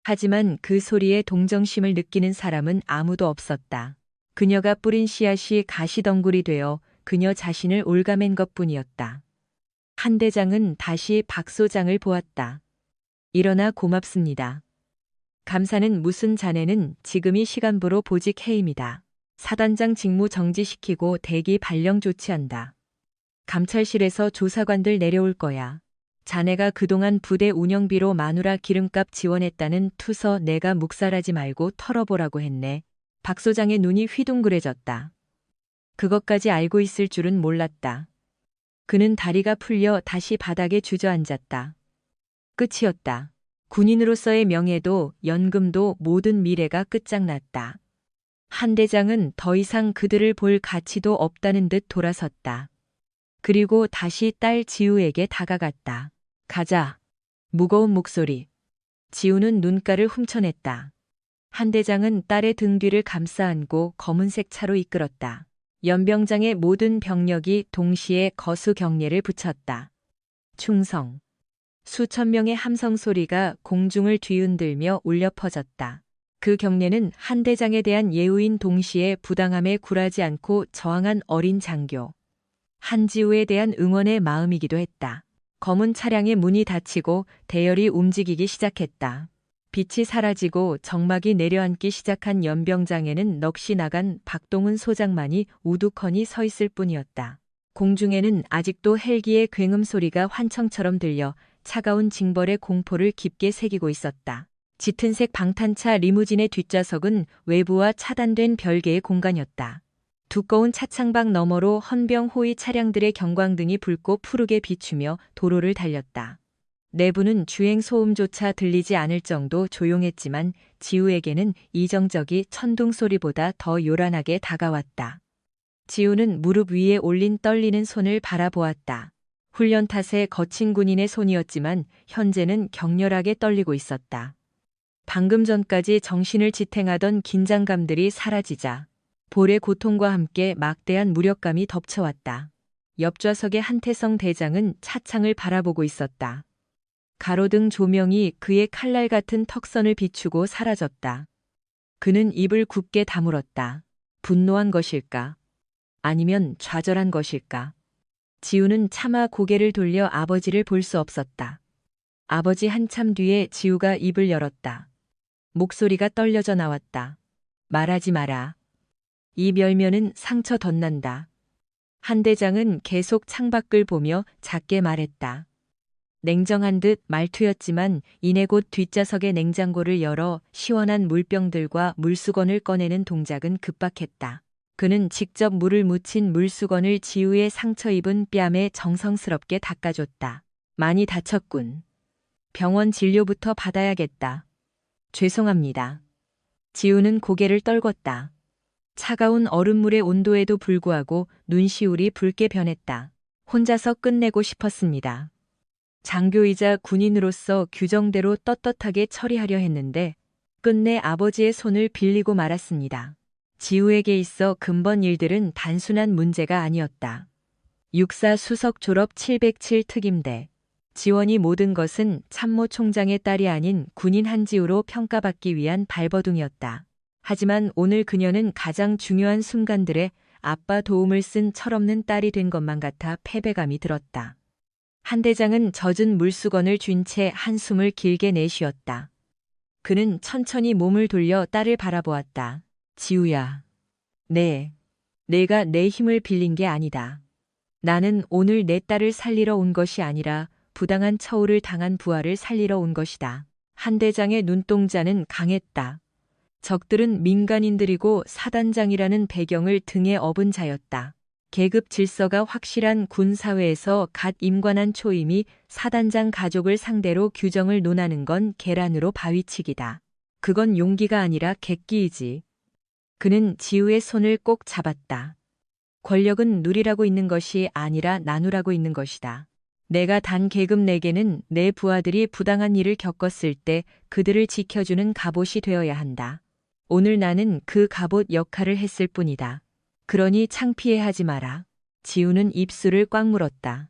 하지만 그 소리에 동정심을 느끼는 사람은 아무도 없었다. 그녀가 뿌린 씨앗이 가시덩굴이 되어 그녀 자신을 올가맨 것뿐이었다. 한 대장은 다시 박 소장을 보았다. 일어나 고맙습니다. 감사는 무슨 자네는 지금이 시간부로 보직 해임이다. 사단장 직무 정지시키고 대기 발령 조치한다. 감찰실에서 조사관들 내려올 거야. 자네가 그동안 부대 운영비로 마누라 기름값 지원했다는 투서 내가 묵살하지 말고 털어보라고 했네. 박 소장의 눈이 휘둥그레졌다. 그것까지 알고 있을 줄은 몰랐다. 그는 다리가 풀려 다시 바닥에 주저앉았다. 끝이었다. 군인으로서의 명예도 연금도 모든 미래가 끝장났다. 한 대장은 더 이상 그들을 볼 가치도 없다는 듯 돌아섰다. 그리고 다시 딸 지우에게 다가갔다. 가자. 무거운 목소리. 지우는 눈가를 훔쳐냈다. 한 대장은 딸의 등 뒤를 감싸 안고 검은색 차로 이끌었다. 연병장의 모든 병력이 동시에 거수 경례를 붙였다. 충성. 수천 명의 함성 소리가 공중을 뒤흔들며 울려 퍼졌다. 그 경례는 한 대장에 대한 예우인 동시에 부당함에 굴하지 않고 저항한 어린 장교 한지우에 대한 응원의 마음이기도 했다. 검은 차량의 문이 닫히고 대열이 움직이기 시작했다. 빛이 사라지고 정막이 내려앉기 시작한 연병장에는 넋이 나간 박동은 소장만이 우두커니 서 있을 뿐이었다. 공중에는 아직도 헬기의 굉음 소리가 환청처럼 들려 차가운 징벌의 공포를 깊게 새기고 있었다. 짙은색 방탄차 리무진의 뒷좌석은 외부와 차단된 별개의 공간이었다. 두꺼운 차창밖 너머로 헌병 호위 차량들의 경광등이 붉고 푸르게 비추며 도로를 달렸다. 내부는 주행 소음조차 들리지 않을 정도 조용했지만 지우에게는 이정적이 천둥 소리보다 더 요란하게 다가왔다. 지우는 무릎 위에 올린 떨리는 손을 바라보았다. 훈련 탓에 거친 군인의 손이었지만 현재는 격렬하게 떨리고 있었다. 방금 전까지 정신을 지탱하던 긴장감들이 사라지자 볼의 고통과 함께 막대한 무력감이 덮쳐왔다. 옆좌석의 한태성 대장은 차창을 바라보고 있었다. 가로등 조명이 그의 칼날 같은 턱선을 비추고 사라졌다. 그는 입을 굳게 다물었다. 분노한 것일까? 아니면 좌절한 것일까? 지우는 차마 고개를 돌려 아버지를 볼 수 없었다. 아버지 한참 뒤에 지우가 입을 열었다. 목소리가 떨려져 나왔다. 말하지 마라. 이 멸면은 상처 덧난다. 한 대장은 계속 창밖을 보며 작게 말했다. 냉정한 듯 말투였지만 이내 곧 뒷좌석의 냉장고를 열어 시원한 물병들과 물수건을 꺼내는 동작은 급박했다. 그는 직접 물을 묻힌 물수건을 지우의 상처 입은 뺨에 정성스럽게 닦아줬다. 많이 다쳤군. 병원 진료부터 받아야겠다. 죄송합니다. 지우는 고개를 떨궜다. 차가운 얼음물의 온도에도 불구하고 눈시울이 붉게 변했다. 혼자서 끝내고 싶었습니다. 장교이자 군인으로서 규정대로 떳떳하게 처리하려 했는데 끝내 아버지의 손을 빌리고 말았습니다. 지우에게 있어 근본 일들은 단순한 문제가 아니었다. 육사 수석 졸업 707 특임대. 지원이 모든 것은 참모 총장의 딸이 아닌 군인 한지우로 평가받기 위한 발버둥이었다. 하지만 오늘 그녀는 가장 중요한 순간들에 아빠 도움을 쓴 철없는 딸이 된 것만 같아 패배감이 들었다. 한 대장은 젖은 물수건을 쥔 채 한숨을 길게 내쉬었다. 그는 천천히 몸을 돌려 딸을 바라보았다. 지우야. 네. 내가 내 힘을 빌린 게 아니다. 나는 오늘 내 딸을 살리러 온 것이 아니라 부당한 처우를 당한 부하를 살리러 온 것이다. 한 대장의 눈동자는 강했다. 적들은 민간인들이고 사단장이라는 배경을 등에 업은 자였다. 계급 질서가 확실한 군사회에서 갓 임관한 초임이 사단장 가족을 상대로 규정을 논하는 건 계란으로 바위치기다. 그건 용기가 아니라 객기이지. 그는 지우의 손을 꼭 잡았다. 권력은 누리라고 있는 것이 아니라 나누라고 있는 것이다. 내가 단 계급 내게는 내 부하들이 부당한 일을 겪었을 때 그들을 지켜주는 갑옷이 되어야 한다. 오늘 나는 그 갑옷 역할을 했을 뿐이다. 그러니 창피해하지 마라. 지우는 입술을 꽉 물었다.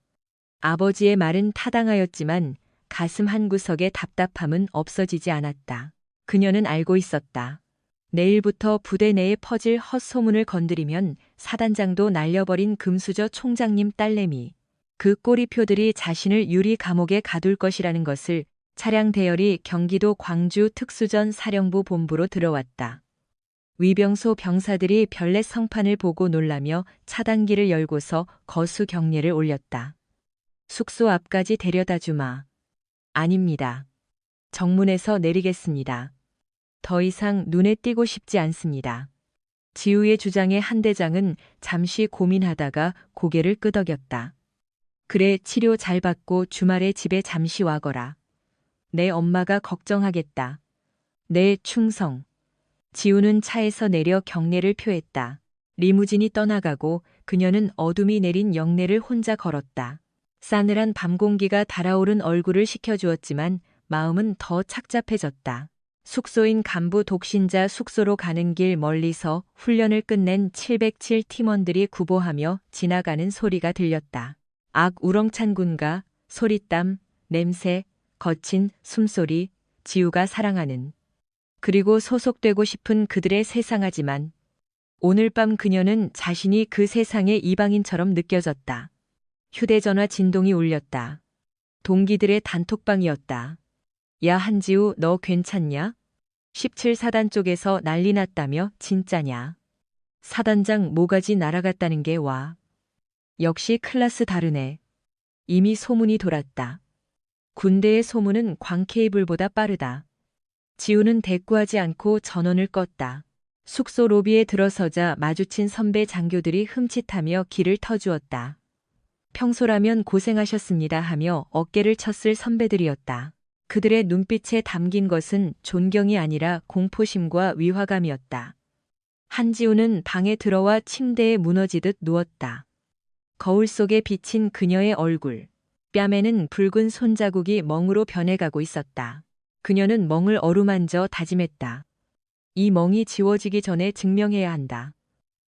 아버지의 말은 타당하였지만 가슴 한구석의 답답함은 없어지지 않았다. 그녀는 알고 있었다. 내일부터 부대 내에 퍼질 헛소문을 건드리면 사단장도 날려버린 금수저 총장님 딸내미. 그 꼬리표들이 자신을 유리 감옥에 가둘 것이라는 것을 차량 대열이 경기도 광주 특수전 사령부 본부로 들어왔다. 위병소 병사들이 별내 성판을 보고 놀라며 차단기를 열고서 거수 경례를 올렸다. 숙소 앞까지 데려다 주마. 아닙니다. 정문에서 내리겠습니다. 더 이상 눈에 띄고 싶지 않습니다. 지우의 주장에 한 대장은 잠시 고민하다가 고개를 끄덕였다. 그래, 치료 잘 받고 주말에 집에 잠시 와거라. 내 엄마가 걱정하겠다. 내 충성. 지우는 차에서 내려 경례를 표했다. 리무진이 떠나가고 그녀는 어둠이 내린 역내를 혼자 걸었다. 싸늘한 밤 공기가 달아오른 얼굴을 식혀주었지만 마음은 더 착잡해졌다. 숙소인 간부 독신자 숙소로 가는 길 멀리서 훈련을 끝낸 707 팀원들이 구보하며 지나가는 소리가 들렸다. 악 우렁찬 군가, 소리땀, 냄새, 거친 숨소리, 지우가 사랑하는. 그리고 소속되고 싶은 그들의 세상하지만 오늘 밤 그녀는 자신이 그 세상의 이방인처럼 느껴졌다. 휴대전화 진동이 울렸다. 동기들의 단톡방이었다. 야 한지우 너 괜찮냐? 17사단 쪽에서 난리 났다며 진짜냐? 사단장 모가지 날아갔다는 게 와. 역시 클라스 다르네. 이미 소문이 돌았다. 군대의 소문은 광케이블보다 빠르다. 지우는 대꾸하지 않고 전원을 껐다. 숙소 로비에 들어서자 마주친 선배 장교들이 흠칫하며 길을 터주었다. 평소라면 고생하셨습니다 하며 어깨를 쳤을 선배들이었다. 그들의 눈빛에 담긴 것은 존경이 아니라 공포심과 위화감이었다. 한지우는 방에 들어와 침대에 무너지듯 누웠다. 거울 속에 비친 그녀의 얼굴. 뺨에는 붉은 손자국이 멍으로 변해가고 있었다. 그녀는 멍을 어루만져 다짐했다. 이 멍이 지워지기 전에 증명해야 한다.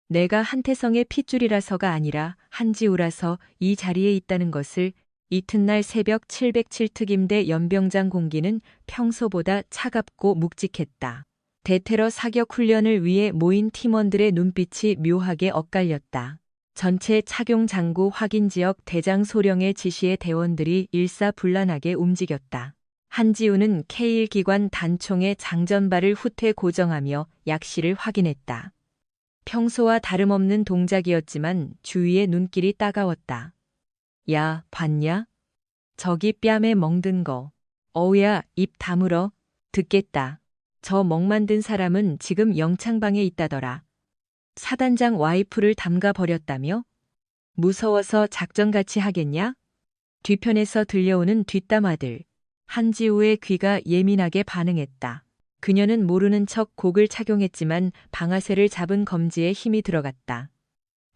내가 한태성의 핏줄이라서가 아니라 한지우라서 이 자리에 있다는 것을. 이튿날 새벽 707 특임대 연병장 공기는 평소보다 차갑고 묵직했다. 대테러 사격 훈련을 위해 모인 팀원들의 눈빛이 묘하게 엇갈렸다. 전체 착용 장구 확인 지역 대장 소령의 지시에 대원들이 일사불란하게 움직였다. 한지우는 K1 기관 단총의 장전발을 후퇴 고정하며 약실을 확인했다. 평소와 다름없는 동작이었지만 주위의 눈길이 따가웠다. 야, 봤냐? 저기 뺨에 멍든 거. 어우야, 입 다물어. 듣겠다. 저 멍 만든 사람은 지금 영창방에 있다더라. 사단장 와이프를 담가 버렸다며? 무서워서 작전같이 하겠냐? 뒤편에서 들려오는 뒷담화들. 한지우의 귀가 예민하게 반응했다. 그녀는 모르는 척 곡을 착용했지만 방아쇠를 잡은 검지에 힘이 들어갔다.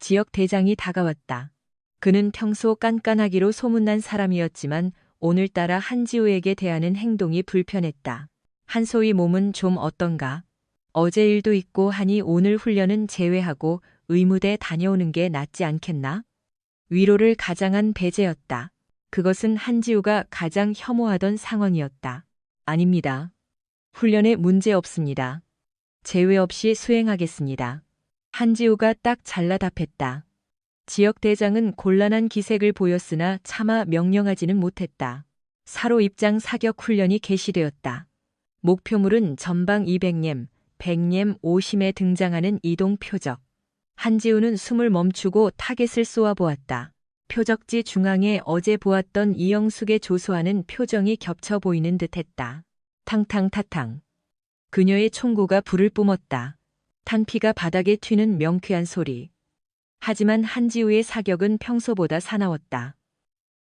지역 대장이 다가왔다. 그는 평소 깐깐하기로 소문난 사람이었지만 오늘따라 한지우에게 대하는 행동이 불편했다. 한소희 몸은 좀 어떤가? 어제 일도 있고 하니 오늘 훈련은 제외하고 의무대 다녀오는 게 낫지 않겠나? 위로를 가장한 배제였다. 그것은 한지우가 가장 혐오하던 상황이었다. 아닙니다. 훈련에 문제 없습니다. 제외 없이 수행하겠습니다. 한지우가 딱 잘라 답했다. 지역 대장은 곤란한 기색을 보였으나 차마 명령하지는 못했다. 사로 입장 사격 훈련이 개시되었다. 목표물은 전방 200녜, 100녜 50에 등장하는 이동 표적. 한지우는 숨을 멈추고 타겟을 쏘아보았다. 표적지 중앙에 어제 보았던 이영숙의 조소하는 표정이 겹쳐 보이는 듯했다. 탕탕타탕. 그녀의 총구가 불을 뿜었다. 탄피가 바닥에 튀는 명쾌한 소리. 하지만 한지우의 사격은 평소보다 사나웠다.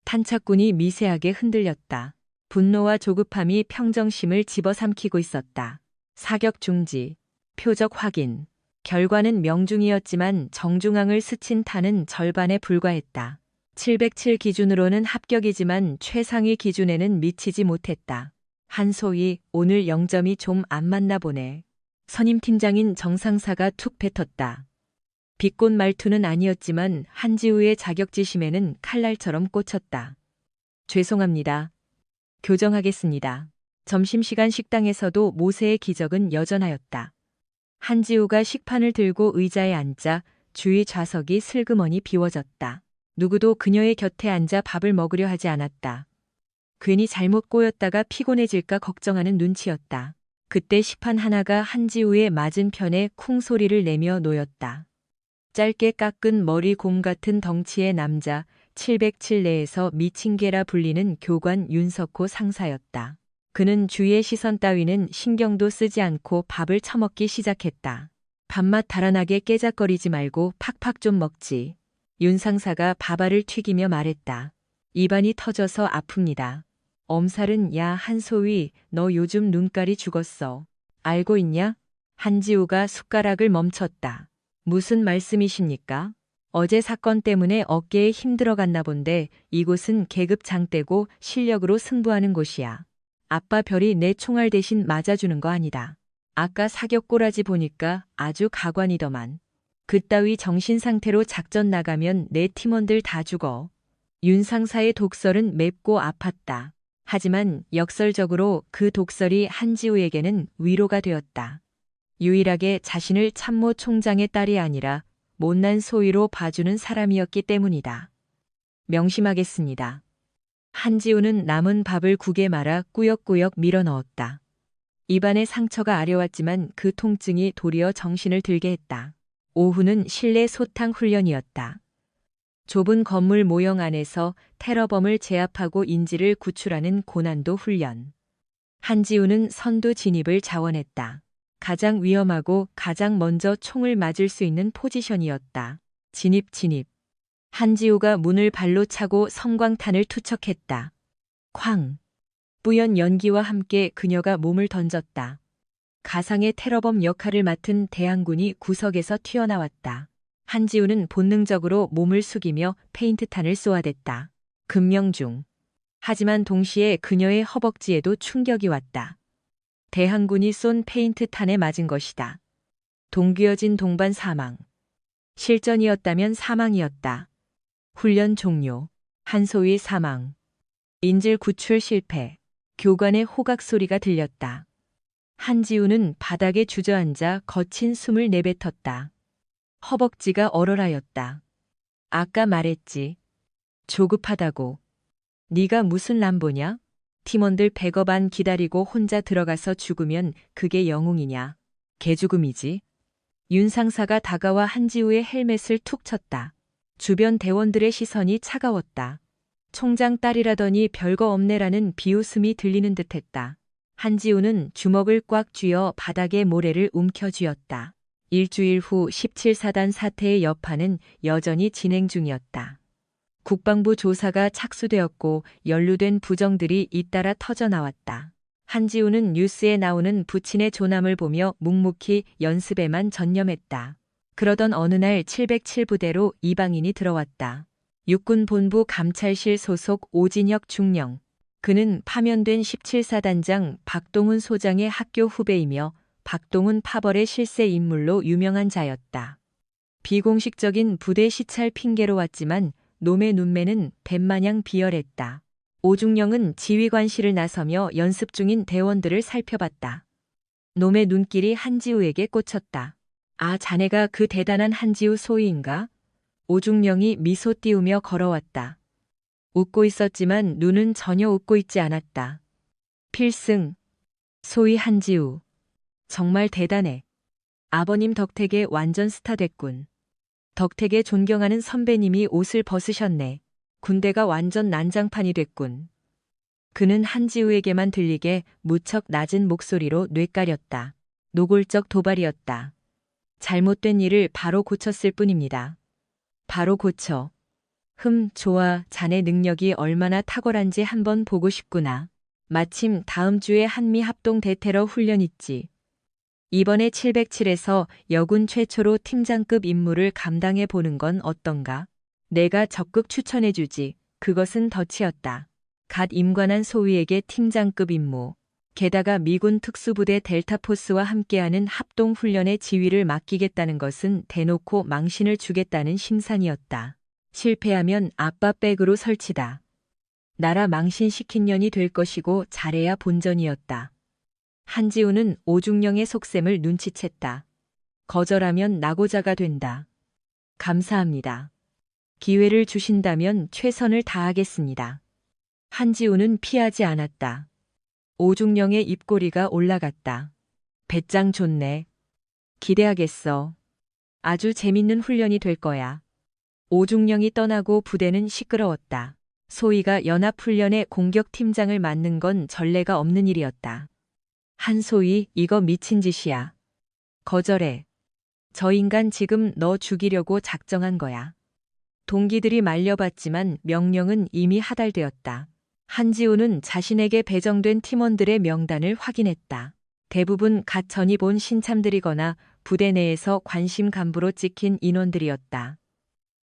탄착군이 미세하게 흔들렸다. 분노와 조급함이 평정심을 집어삼키고 있었다. 사격 중지, 표적 확인. 결과는 명중이었지만 정중앙을 스친 탄은 절반에 불과했다. 707 기준으로는 합격이지만 최상위 기준에는 미치지 못했다. 한소희, 오늘 0점이 좀 안 맞나 보네. 선임팀장인 정상사가 툭 뱉었다. 비꼰 말투는 아니었지만 한지우의 자격지심에는 칼날처럼 꽂혔다. 죄송합니다. 교정하겠습니다. 점심시간 식당에서도 모세의 기적은 여전하였다. 한지우가 식판을 들고 의자에 앉자 주위 좌석이 슬그머니 비워졌다. 누구도 그녀의 곁에 앉아 밥을 먹으려 하지 않았다. 괜히 잘못 꼬였다가 피곤해질까 걱정하는 눈치였다. 그때 식판 하나가 한지우의 맞은편에 쿵 소리를 내며 놓였다. 짧게 깎은 머리 곰 같은 덩치의 남자 707 내에서 미친 개라 불리는 교관 윤석호 상사였다. 그는 주위의 시선 따위는 신경도 쓰지 않고 밥을 처먹기 시작했다. 밥맛 달아나게 깨작거리지 말고 팍팍 좀 먹지. 윤 상사가 밥알을 튀기며 말했다. 입안이 터져서 아픕니다. 엄살은 야 한소희 너 요즘 눈깔이 죽었어. 알고 있냐? 한지우가 숟가락을 멈췄다. 무슨 말씀이십니까? 어제 사건 때문에 어깨에 힘들어갔나 본데 이곳은 계급 장대고 실력으로 승부하는 곳이야. 아빠 별이 내 총알 대신 맞아주는 거 아니다. 아까 사격 꼬라지 보니까 아주 가관이더만. 그따위 정신 상태로 작전 나가면 내 팀원들 다 죽어. 윤 상사의 독설은 맵고 아팠다. 하지만 역설적으로 그 독설이 한지우에게는 위로가 되었다. 유일하게 자신을 참모 총장의 딸이 아니라 못난 소위로 봐주는 사람이었기 때문이다. 명심하겠습니다. 한지우는 남은 밥을 국에 말아 꾸역꾸역 밀어 넣었다. 입안에 상처가 아려왔지만 그 통증이 도리어 정신을 들게 했다. 오후는 실내 소탕 훈련이었다. 좁은 건물 모형 안에서 테러범을 제압하고 인지를 구출하는 고난도 훈련. 한지우는 선두 진입을 자원했다. 가장 위험하고 가장 먼저 총을 맞을 수 있는 포지션이었다. 진입. 한지우가 문을 발로 차고 섬광탄을 투척했다. 쾅. 뿌연 연기와 함께 그녀가 몸을 던졌다. 가상의 테러범 역할을 맡은 대항군이 구석에서 튀어나왔다. 한지우는 본능적으로 몸을 숙이며 페인트탄을 쏘아댔다. 금명중. 하지만 동시에 그녀의 허벅지에도 충격이 왔다. 대항군이 쏜 페인트탄에 맞은 것이다. 동귀어진 동반 사망. 실전이었다면 사망이었다. 훈련 종료. 한소희 사망. 인질 구출 실패. 교관의 호각 소리가 들렸다. 한지우는 바닥에 주저앉아 거친 숨을 내뱉었다. 허벅지가 얼얼하였다. 아까 말했지. 조급하다고. 네가 무슨 람보냐? 팀원들 백업 안 기다리고 혼자 들어가서 죽으면 그게 영웅이냐? 개죽음이지. 윤 상사가 다가와 한지우의 헬멧을 툭 쳤다. 주변 대원들의 시선이 차가웠다. 총장 딸이라더니 별거 없네라는 비웃음이 들리는 듯했다. 한지우는 주먹을 꽉 쥐어 바닥에 모래를 움켜쥐었다. 일주일 후 17사단 사태의 여파는 여전히 진행 중이었다. 국방부 조사가 착수되었고 연루된 부정들이 잇따라 터져나왔다. 한지우는 뉴스에 나오는 부친의 조남을 보며 묵묵히 연습에만 전념했다. 그러던 어느 날 707부대로 이방인이 들어왔다. 육군본부 감찰실 소속 오진혁 중령. 그는 파면된 17사단장 박동훈 소장의 학교 후배이며 박동훈 파벌의 실세 인물로 유명한 자였다. 비공식적인 부대 시찰 핑계로 왔지만 놈의 눈매는 뱀마냥 비열했다. 오중령은 지휘관실을 나서며 연습 중인 대원들을 살펴봤다. 놈의 눈길이 한지우에게 꽂혔다. 아, 자네가 그 대단한 한지우 소위인가? 오중령이 미소 띄우며 걸어왔다. 웃고 있었지만 눈은 전혀 웃고 있지 않았다. 필승. 소위 한지우. 정말 대단해. 아버님 덕택에 완전 스타 됐군. 덕택에 존경하는 선배님이 옷을 벗으셨네. 군대가 완전 난장판이 됐군. 그는 한지우에게만 들리게 무척 낮은 목소리로 뇌까렸다. 노골적 도발이었다. 잘못된 일을 바로 고쳤을 뿐입니다. 바로 고쳐. 좋아. 자네 능력이 얼마나 탁월한지 한번 보고 싶구나. 마침 다음 주에 한미 합동 대테러 훈련 있지. 이번에 707에서 여군 최초로 팀장급 임무를 감당해 보는 건 어떤가? 내가 적극 추천해주지. 그것은 덫이었다. 갓 임관한 소위에게 팀장급 임무. 게다가 미군 특수부대 델타포스와 함께하는 합동훈련의 지휘를 맡기겠다는 것은 대놓고 망신을 주겠다는 심산이었다. 실패하면 아빠 백으로 설치다. 나라 망신시킨 년이 될 것이고 잘해야 본전이었다. 한지우는 오중령의 속셈을 눈치챘다. 거절하면 낙오자가 된다. 감사합니다. 기회를 주신다면 최선을 다하겠습니다. 한지우는 피하지 않았다. 오중령의 입꼬리가 올라갔다. 배짱 좋네. 기대하겠어. 아주 재밌는 훈련이 될 거야. 오중령이 떠나고 부대는 시끄러웠다. 소위가 연합훈련의 공격팀장을 맡는 건 전례가 없는 일이었다. 한소희, 이거 미친 짓이야. 거절해. 저 인간 지금 너 죽이려고 작정한 거야. 동기들이 말려봤지만 명령은 이미 하달되었다. 한지우는 자신에게 배정된 팀원들의 명단을 확인했다. 대부분 갓 전입 온 신참들이거나 부대 내에서 관심 간부로 찍힌 인원들이었다.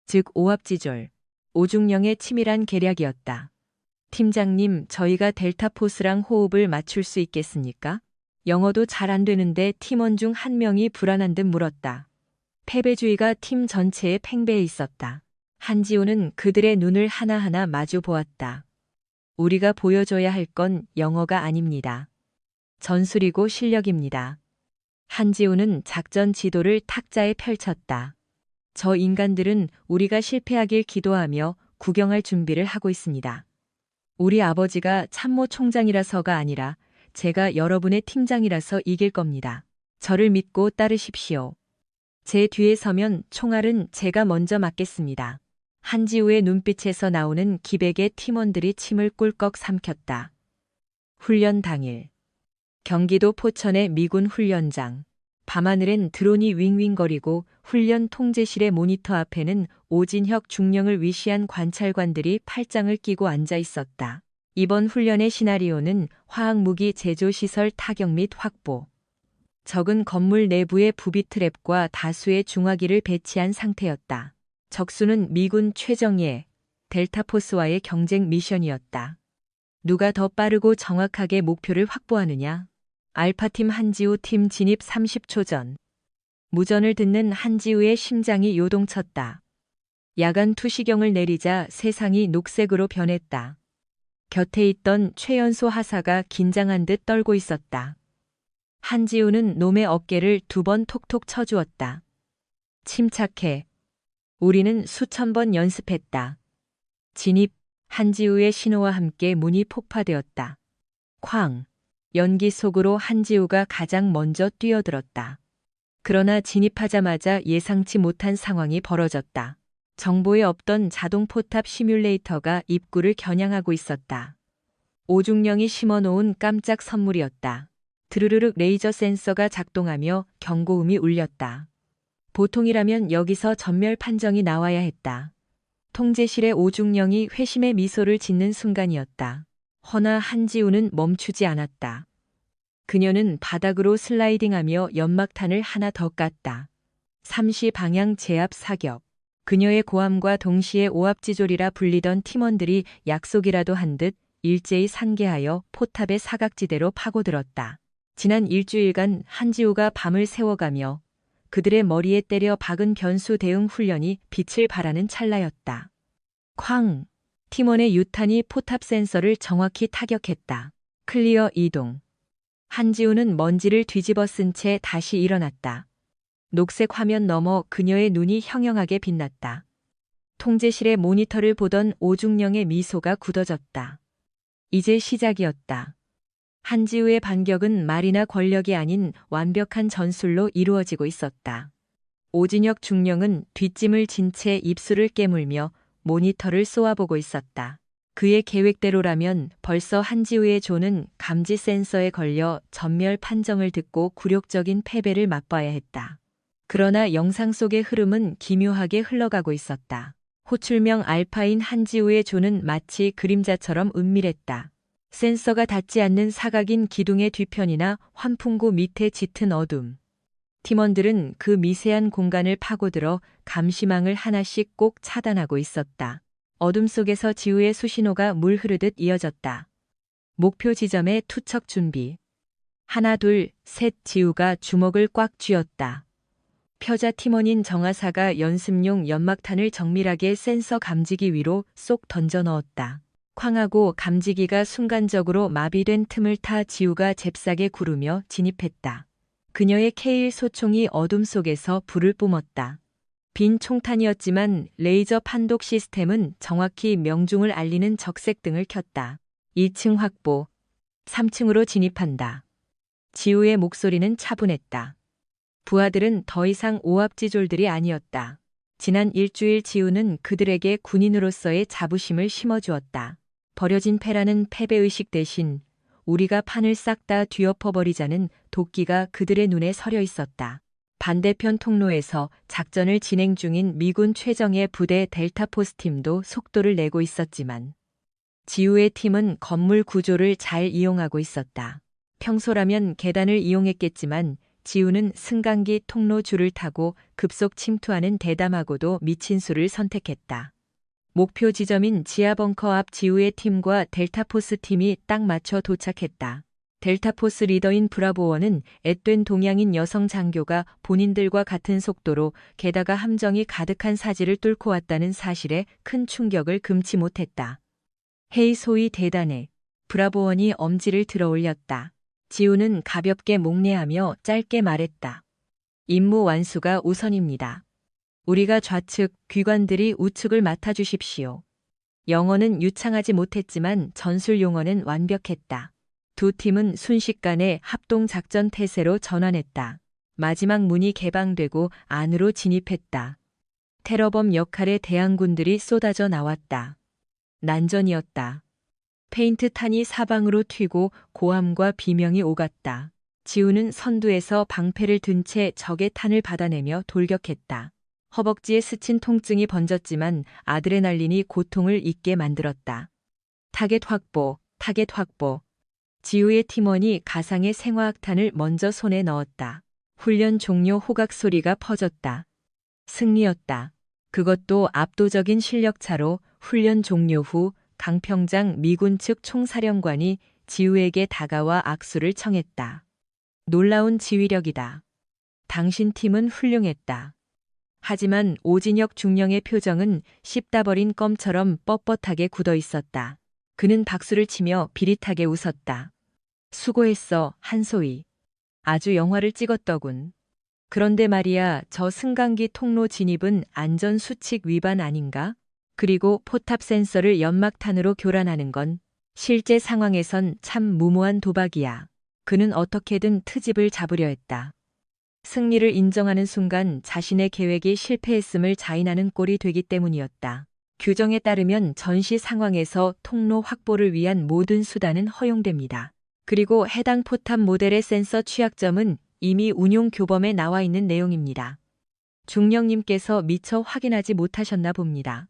즉 오합지졸, 오중령의 치밀한 계략이었다. 팀장님, 저희가 델타포스랑 호흡을 맞출 수 있겠습니까? 영어도 잘 안 되는데 팀원 중 한 명이 불안한 듯 물었다. 패배주의가 팀 전체에 팽배해 있었다. 한지우는 그들의 눈을 하나하나 마주 보았다. 우리가 보여줘야 할 건 영어가 아닙니다. 전술이고 실력입니다. 한지우는 작전 지도를 탁자에 펼쳤다. 저 인간들은 우리가 실패하길 기도하며 구경할 준비를 하고 있습니다. 우리 아버지가 참모 총장이라서가 아니라 제가 여러분의 팀장이라서 이길 겁니다. 저를 믿고 따르십시오. 제 뒤에 서면 총알은 제가 먼저 맞겠습니다. 한지우의 눈빛에서 나오는 기백의 팀원들이 침을 꿀꺽 삼켰다. 훈련 당일. 경기도 포천의 미군 훈련장. 밤하늘엔 드론이 윙윙거리고 훈련 통제실의 모니터 앞에는 오진혁 중령을 위시한 관찰관들이 팔짱을 끼고 앉아 있었다. 이번 훈련의 시나리오는 화학무기 제조시설 타격 및 확보. 적은 건물 내부에 부비 트랩과 다수의 중화기를 배치한 상태였다. 적수는 미군 최정예, 델타포스와의 경쟁 미션이었다. 누가 더 빠르고 정확하게 목표를 확보하느냐? 알파팀 한지우 팀 진입 30초 전. 무전을 듣는 한지우의 심장이 요동쳤다. 야간 투시경을 내리자 세상이 녹색으로 변했다. 곁에 있던 최연소 하사가 긴장한 듯 떨고 있었다. 한지우는 놈의 어깨를 2번 톡톡 쳐주었다. 침착해. 우리는 수천 번 연습했다. 진입. 한지우의 신호와 함께 문이 폭파되었다. 쾅. 연기 속으로 한지우가 가장 먼저 뛰어들었다. 그러나 진입하자마자 예상치 못한 상황이 벌어졌다. 정보에 없던 자동 포탑 시뮬레이터가 입구를 겨냥하고 있었다. 오중령이 심어놓은 깜짝 선물이었다. 드르르륵 레이저 센서가 작동하며 경고음이 울렸다. 보통이라면 여기서 전멸 판정이 나와야 했다. 통제실의 오중령이 회심의 미소를 짓는 순간이었다. 허나 한지우는 멈추지 않았다. 그녀는 바닥으로 슬라이딩하며 연막탄을 하나 더 깠다. 3시 방향 제압 사격. 그녀의 고함과 동시에 오합지졸이라 불리던 팀원들이 약속이라도 한 듯 일제히 산계하여 포탑의 사각지대로 파고들었다. 지난 일주일간 한지우가 밤을 새워가며 그들의 머리에 때려 박은 변수 대응 훈련이 빛을 발하는 찰나였다. 쾅! 팀원의 유탄이 포탑 센서를 정확히 타격했다. 클리어 이동. 한지우는 먼지를 뒤집어 쓴 채 다시 일어났다. 녹색 화면 너머 그녀의 눈이 형형하게 빛났다. 통제실의 모니터를 보던 오중령의 미소가 굳어졌다. 이제 시작이었다. 한지우의 반격은 말이나 권력이 아닌 완벽한 전술로 이루어지고 있었다. 오진혁 중령은 뒷짐을 진 채 입술을 깨물며 모니터를 쏘아보고 있었다. 그의 계획대로라면 벌써 한지우의 조는 감지 센서에 걸려 전멸 판정을 듣고 굴욕적인 패배를 맛봐야 했다. 그러나 영상 속의 흐름은 기묘하게 흘러가고 있었다. 호출명 알파인 한지우의 조는 마치 그림자처럼 은밀했다. 센서가 닿지 않는 사각인 기둥의 뒤편이나 환풍구 밑에 짙은 어둠. 팀원들은 그 미세한 공간을 파고들어 감시망을 하나씩 꼭 차단하고 있었다. 어둠 속에서 지우의 수신호가 물 흐르듯 이어졌다. 목표 지점에 투척 준비. 하나 둘 셋 지우가 주먹을 꽉 쥐었다. 표자 팀원인 정하사가 연습용 연막탄을 정밀하게 센서 감지기 위로 쏙 던져 넣었다. 쾅하고 감지기가 순간적으로 마비된 틈을 타 지우가 잽싸게 구르며 진입했다. 그녀의 K1 소총이 어둠 속에서 불을 뿜었다. 빈 총탄이었지만 레이저 판독 시스템은 정확히 명중을 알리는 적색등을 켰다. 2층 확보. 3층으로 진입한다. 지우의 목소리는 차분했다. 부하들은 더 이상 오합지졸들이 아니었다. 지난 일주일 지우는 그들에게 군인으로서의 자부심을 심어주었다. 버려진 패라는 패배의식 대신 우리가 판을 싹 다 뒤엎어버리자는 도끼가 그들의 눈에 서려 있었다. 반대편 통로에서 작전을 진행 중인 미군 최정예 부대 델타포스 팀도 속도를 내고 있었지만 지우의 팀은 건물 구조를 잘 이용하고 있었다. 평소라면 계단을 이용했겠지만 지우는 승강기 통로 줄을 타고 급속 침투하는 대담하고도 미친 수를 선택했다. 목표 지점인 지하 벙커 앞 지우의 팀과 델타포스 팀이 딱 맞춰 도착했다. 델타포스 리더인 브라보원은 앳된 동양인 여성 장교가 본인들과 같은 속도로 게다가 함정이 가득한 사지를 뚫고 왔다는 사실에 큰 충격을 금치 못했다. 헤이 소위 대단해. 브라보원이 엄지를 들어 올렸다. 지우는 가볍게 목례하며 짧게 말했다. 임무 완수가 우선입니다. 우리가 좌측, 귀관들이 우측을 맡아주십시오. 영어는 유창하지 못했지만 전술 용어는 완벽했다. 두 팀은 순식간에 합동작전 태세로 전환했다. 마지막 문이 개방되고 안으로 진입했다. 테러범 역할의 대항군들이 쏟아져 나왔다. 난전이었다. 페인트 탄이 사방으로 튀고 고함과 비명이 오갔다. 지우는 선두에서 방패를 든 채 적의 탄을 받아내며 돌격했다. 허벅지에 스친 통증이 번졌지만 아드레날린이 고통을 잊게 만들었다. 타겟 확보, 타겟 확보. 지우의 팀원이 가상의 생화학탄을 먼저 손에 넣었다. 훈련 종료 호각 소리가 퍼졌다. 승리였다. 그것도 압도적인 실력차로 훈련 종료 후 강평장 미군 측 총사령관이 지우에게 다가와 악수를 청했다. 놀라운 지휘력이다. 당신 팀은 훌륭했다. 하지만 오진혁 중령의 표정은 씹다 버린 껌처럼 뻣뻣하게 굳어 있었다. 그는 박수를 치며 비릿하게 웃었다. 수고했어, 한소희. 아주 영화를 찍었더군. 그런데 말이야, 저 승강기 통로 진입은 안전수칙 위반 아닌가? 그리고 포탑 센서를 연막탄으로 교란하는 건 실제 상황에선 참 무모한 도박이야. 그는 어떻게든 트집을 잡으려 했다. 승리를 인정하는 순간 자신의 계획이 실패했음을 자인하는 꼴이 되기 때문이었다. 규정에 따르면 전시 상황에서 통로 확보를 위한 모든 수단은 허용됩니다. 그리고 해당 포탑 모델의 센서 취약점은 이미 운용 교범에 나와 있는 내용입니다. 중령님께서 미처 확인하지 못하셨나 봅니다.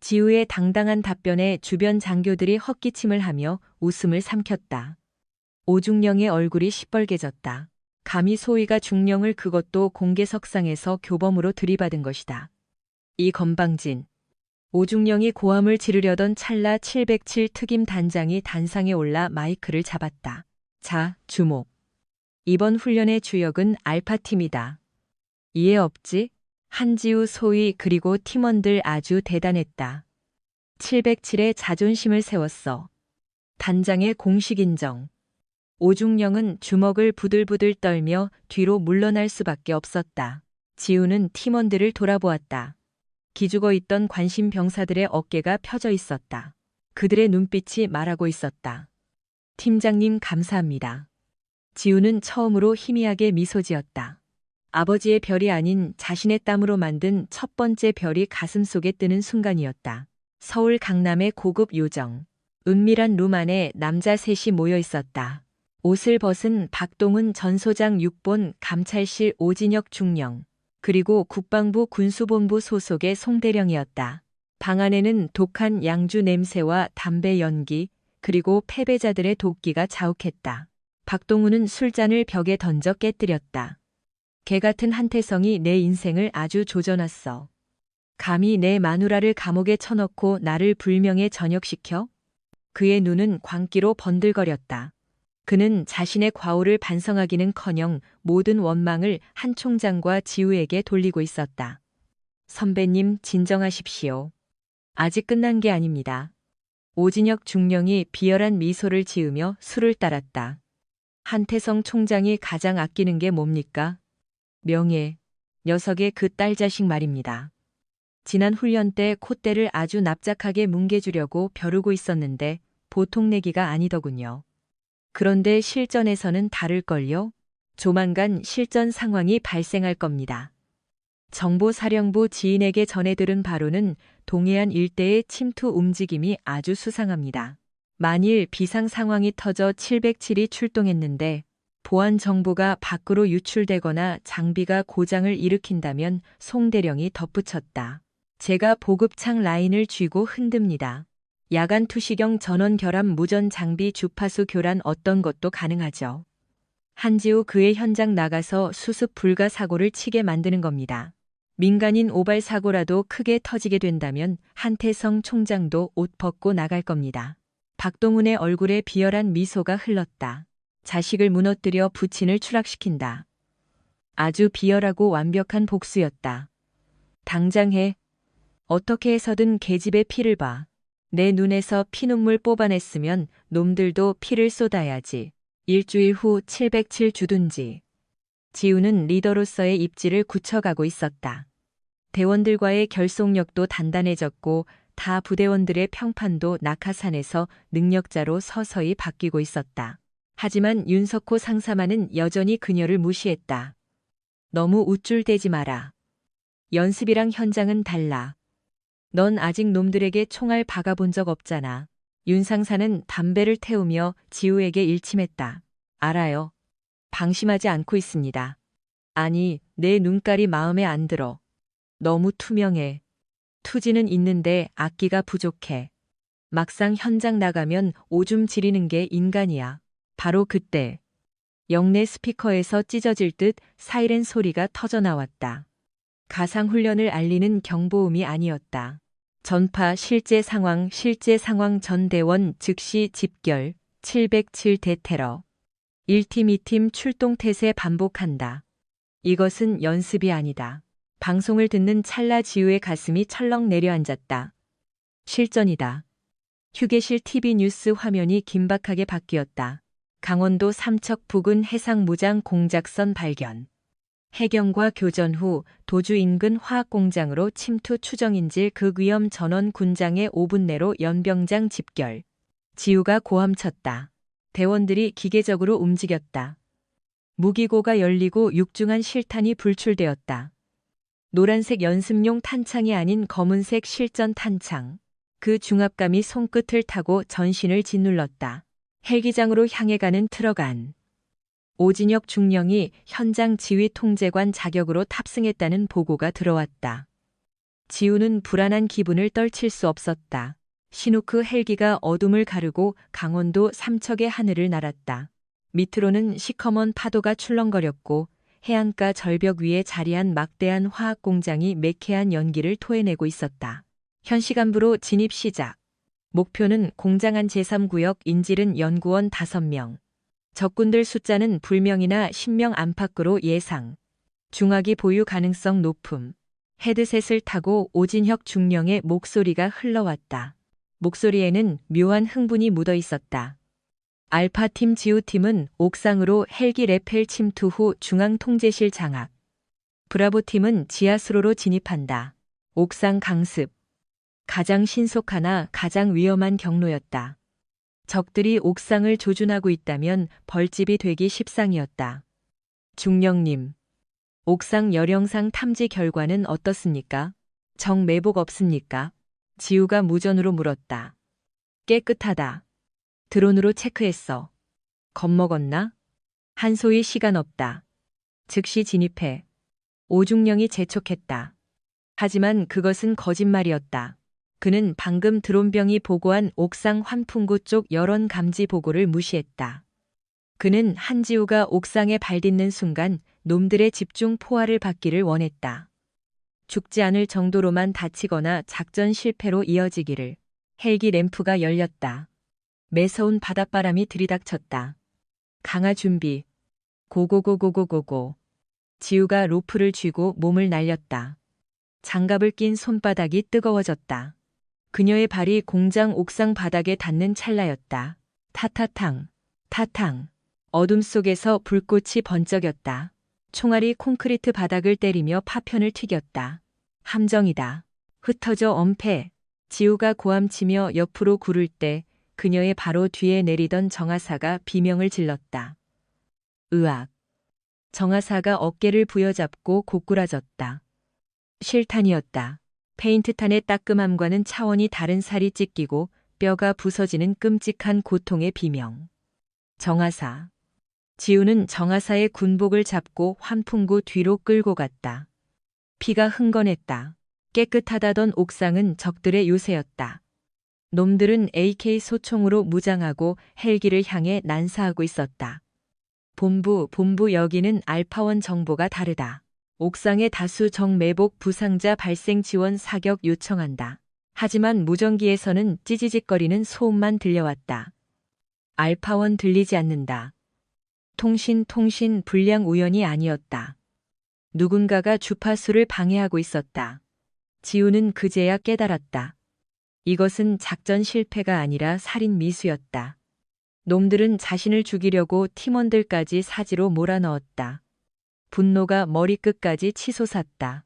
지우의 당당한 답변에 주변 장교들이 헛기침을 하며 웃음을 삼켰다. 오중령의 얼굴이 시뻘개졌다. 감히 소위가 중령을 그것도 공개석상에서 교범으로 들이받은 것이다. 이 건방진. 오중령이 고함을 지르려던 찰나 707 특임 단장이 단상에 올라 마이크를 잡았다. 자, 주목. 이번 훈련의 주역은 알파팀이다. 이해 없지? 한지우 소위 그리고 팀원들 아주 대단했다. 707의 자존심을 세웠어. 단장의 공식 인정. 오중령은 주먹을 부들부들 떨며 뒤로 물러날 수밖에 없었다. 지우는 팀원들을 돌아보았다. 기죽어 있던 관심 병사들의 어깨가 펴져 있었다. 그들의 눈빛이 말하고 있었다. 팀장님 감사합니다. 지우는 처음으로 희미하게 미소 지었다. 아버지의 별이 아닌 자신의 땀으로 만든 첫 번째 별이 가슴속에 뜨는 순간이었다. 서울 강남의 고급 요정. 은밀한 룸 안에 남자 셋이 모여 있었다. 옷을 벗은 박동훈 전 소장 6본 감찰실 오진혁 중령, 그리고 국방부 군수본부 소속의 송대령이었다. 방 안에는 독한 양주 냄새와 담배 연기, 그리고 패배자들의 도끼가 자욱했다. 박동훈은 술잔을 벽에 던져 깨뜨렸다. 개 같은 한태성이 내 인생을 아주 조져놨어. 감히 내 마누라를 감옥에 쳐넣고 나를 불명예 전역시켜? 그의 눈은 광기로 번들거렸다. 그는 자신의 과오를 반성하기는커녕 모든 원망을 한 총장과 지우에게 돌리고 있었다. 선배님, 진정하십시오. 아직 끝난 게 아닙니다. 오진혁 중령이 비열한 미소를 지으며 술을 따랐다. 한태성 총장이 가장 아끼는 게 뭡니까? 명예. 녀석의 그 딸 자식 말입니다. 지난 훈련 때 콧대를 아주 납작하게 뭉개주려고 벼르고 있었는데 보통 내기가 아니더군요. 그런데 실전에서는 다를걸요? 조만간 실전 상황이 발생할 겁니다. 정보사령부 지인에게 전해 들은 바로는 동해안 일대의 침투 움직임이 아주 수상합니다. 만일 비상 상황이 터져 707이 출동했는데 보안 정보가 밖으로 유출되거나 장비가 고장을 일으킨다면 송대령이 덧붙였다. 제가 보급창 라인을 쥐고 흔듭니다. 야간 투시경 전원 결함 무전 장비 주파수 교란 어떤 것도 가능하죠. 한지우 그의 현장 나가서 수습 불가 사고를 치게 만드는 겁니다. 민간인 오발 사고라도 크게 터지게 된다면 한태성 총장도 옷 벗고 나갈 겁니다. 박동훈의 얼굴에 비열한 미소가 흘렀다. 자식을 무너뜨려 부친을 추락시킨다. 아주 비열하고 완벽한 복수였다. 당장 해. 어떻게 해서든 계집의 피를 봐. 내 눈에서 피눈물 뽑아냈으면 놈들도 피를 쏟아야지. 일주일 후 707 주둔지. 지우는 리더로서의 입지를 굳혀가고 있었다. 대원들과의 결속력도 단단해졌고 다 부대원들의 평판도 낙하산에서 능력자로 서서히 바뀌고 있었다. 하지만 윤석호 상사만은 여전히 그녀를 무시했다. 너무 우쭐대지 마라. 연습이랑 현장은 달라. 넌 아직 놈들에게 총알 박아본 적 없잖아. 윤 상사는 담배를 태우며 지우에게 일침했다. 알아요. 방심하지 않고 있습니다. 아니, 내 눈깔이 마음에 안 들어. 너무 투명해. 투지는 있는데 악기가 부족해. 막상 현장 나가면 오줌 지리는 게 인간이야. 바로 그때 영내 스피커에서 찢어질 듯 사이렌 소리가 터져 나왔다. 가상훈련을 알리는 경보음이 아니었다. 전파 실제 상황 전 대원 즉시 집결 707 대테러 1팀 2팀 출동 태세 반복한다. 이것은 연습이 아니다. 방송을 듣는 찰나 지우의 가슴이 철렁 내려앉았다. 실전이다. 휴게실 TV 뉴스 화면이 긴박하게 바뀌었다. 강원도 삼척 부근 해상무장 공작선 발견. 해경과 교전 후 도주 인근 화학공장으로 침투 추정인질 극위험 전원 군장의 5분 내로 연병장 집결. 지우가 고함쳤다. 대원들이 기계적으로 움직였다. 무기고가 열리고 육중한 실탄이 불출되었다. 노란색 연습용 탄창이 아닌 검은색 실전 탄창. 그 중압감이 손끝을 타고 전신을 짓눌렀다. 헬기장으로 향해 가는 트럭 안. 오진혁 중령이 현장 지휘 통제관 자격으로 탑승했다는 보고가 들어왔다. 지우는 불안한 기분을 떨칠 수 없었다. 시누크 헬기가 어둠을 가르고 강원도 삼척의 하늘을 날았다. 밑으로는 시커먼 파도가 출렁거렸고 해안가 절벽 위에 자리한 막대한 화학공장이 매캐한 연기를 토해내고 있었다. 현시간부로 진입 시작. 목표는 공장 안 제3구역 인질은 연구원 5명. 적군들 숫자는 불명이나 10명 안팎으로 예상. 중화기 보유 가능성 높음. 헤드셋을 타고 오진혁 중령의 목소리가 흘러왔다. 목소리에는 묘한 흥분이 묻어 있었다. 알파팀 지우팀은 옥상으로 헬기 레펠 침투 후 중앙통제실 장악. 브라보팀은 지하수로로 진입한다. 옥상 강습. 가장 신속하나 가장 위험한 경로였다. 적들이 옥상을 조준하고 있다면 벌집이 되기 십상이었다. 중령님, 옥상 열영상 탐지 결과는 어떻습니까? 적 매복 없습니까? 지우가 무전으로 물었다. 깨끗하다. 드론으로 체크했어. 겁먹었나? 한소희 시간 없다. 즉시 진입해. 오중령이 재촉했다. 하지만 그것은 거짓말이었다. 그는 방금 드론병이 보고한 옥상 환풍구 쪽 여론 감지 보고를 무시했다. 그는 한지우가 옥상에 발딛는 순간 놈들의 집중 포화를 받기를 원했다. 죽지 않을 정도로만 다치거나 작전 실패로 이어지기를. 헬기 램프가 열렸다. 매서운 바닷바람이 들이닥쳤다. 강화 준비. 고고고고고고고. 지우가 로프를 쥐고 몸을 날렸다. 장갑을 낀 손바닥이 뜨거워졌다. 그녀의 발이 공장 옥상 바닥에 닿는 찰나였다. 타타탕, 타탕. 어둠 속에서 불꽃이 번쩍였다. 총알이 콘크리트 바닥을 때리며 파편을 튀겼다. 함정이다. 흩어져 엄폐. 지우가 고함치며 옆으로 구를 때 그녀의 바로 뒤에 내리던 정하사가 비명을 질렀다. 으악. 정하사가 어깨를 부여잡고 고꾸라졌다. 실탄이었다. 페인트탄의 따끔함과는 차원이 다른 살이 찢기고 뼈가 부서지는 끔찍한 고통의 비명. 정하사. 지우는 정하사의 군복을 잡고 환풍구 뒤로 끌고 갔다. 피가 흥건했다. 깨끗하다던 옥상은 적들의 요새였다. 놈들은 AK 소총으로 무장하고 헬기를 향해 난사하고 있었다. 본부 여기는 알파원 정보가 다르다. 옥상에 다수 정매복 부상자 발생 지원 사격 요청한다. 하지만 무전기에서는 찌지직거리는 소음만 들려왔다. 알파원 들리지 않는다. 통신 불량 우연이 아니었다. 누군가가 주파수를 방해하고 있었다. 지우는 그제야 깨달았다. 이것은 작전 실패가 아니라 살인 미수였다. 놈들은 자신을 죽이려고 팀원들까지 사지로 몰아넣었다. 분노가 머리끝까지 치솟았다.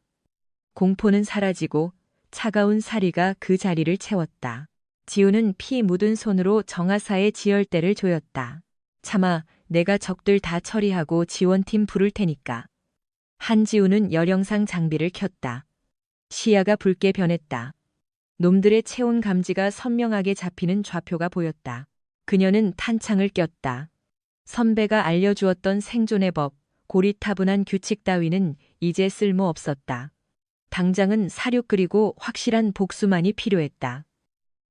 공포는 사라지고 차가운 사리가 그 자리를 채웠다. 지우는 피 묻은 손으로 정하사의 지혈대를 조였다. 참아, 내가 적들 다 처리하고 지원팀 부를 테니까. 한지우는 열영상 장비를 켰다. 시야가 붉게 변했다. 놈들의 체온 감지가 선명하게 잡히는 좌표가 보였다. 그녀는 탄창을 꼈다. 선배가 알려주었던 생존의 법, 고리타분한 규칙 따위는 이제 쓸모없었다. 당장은 사륙 그리고 확실한 복수만이 필요했다.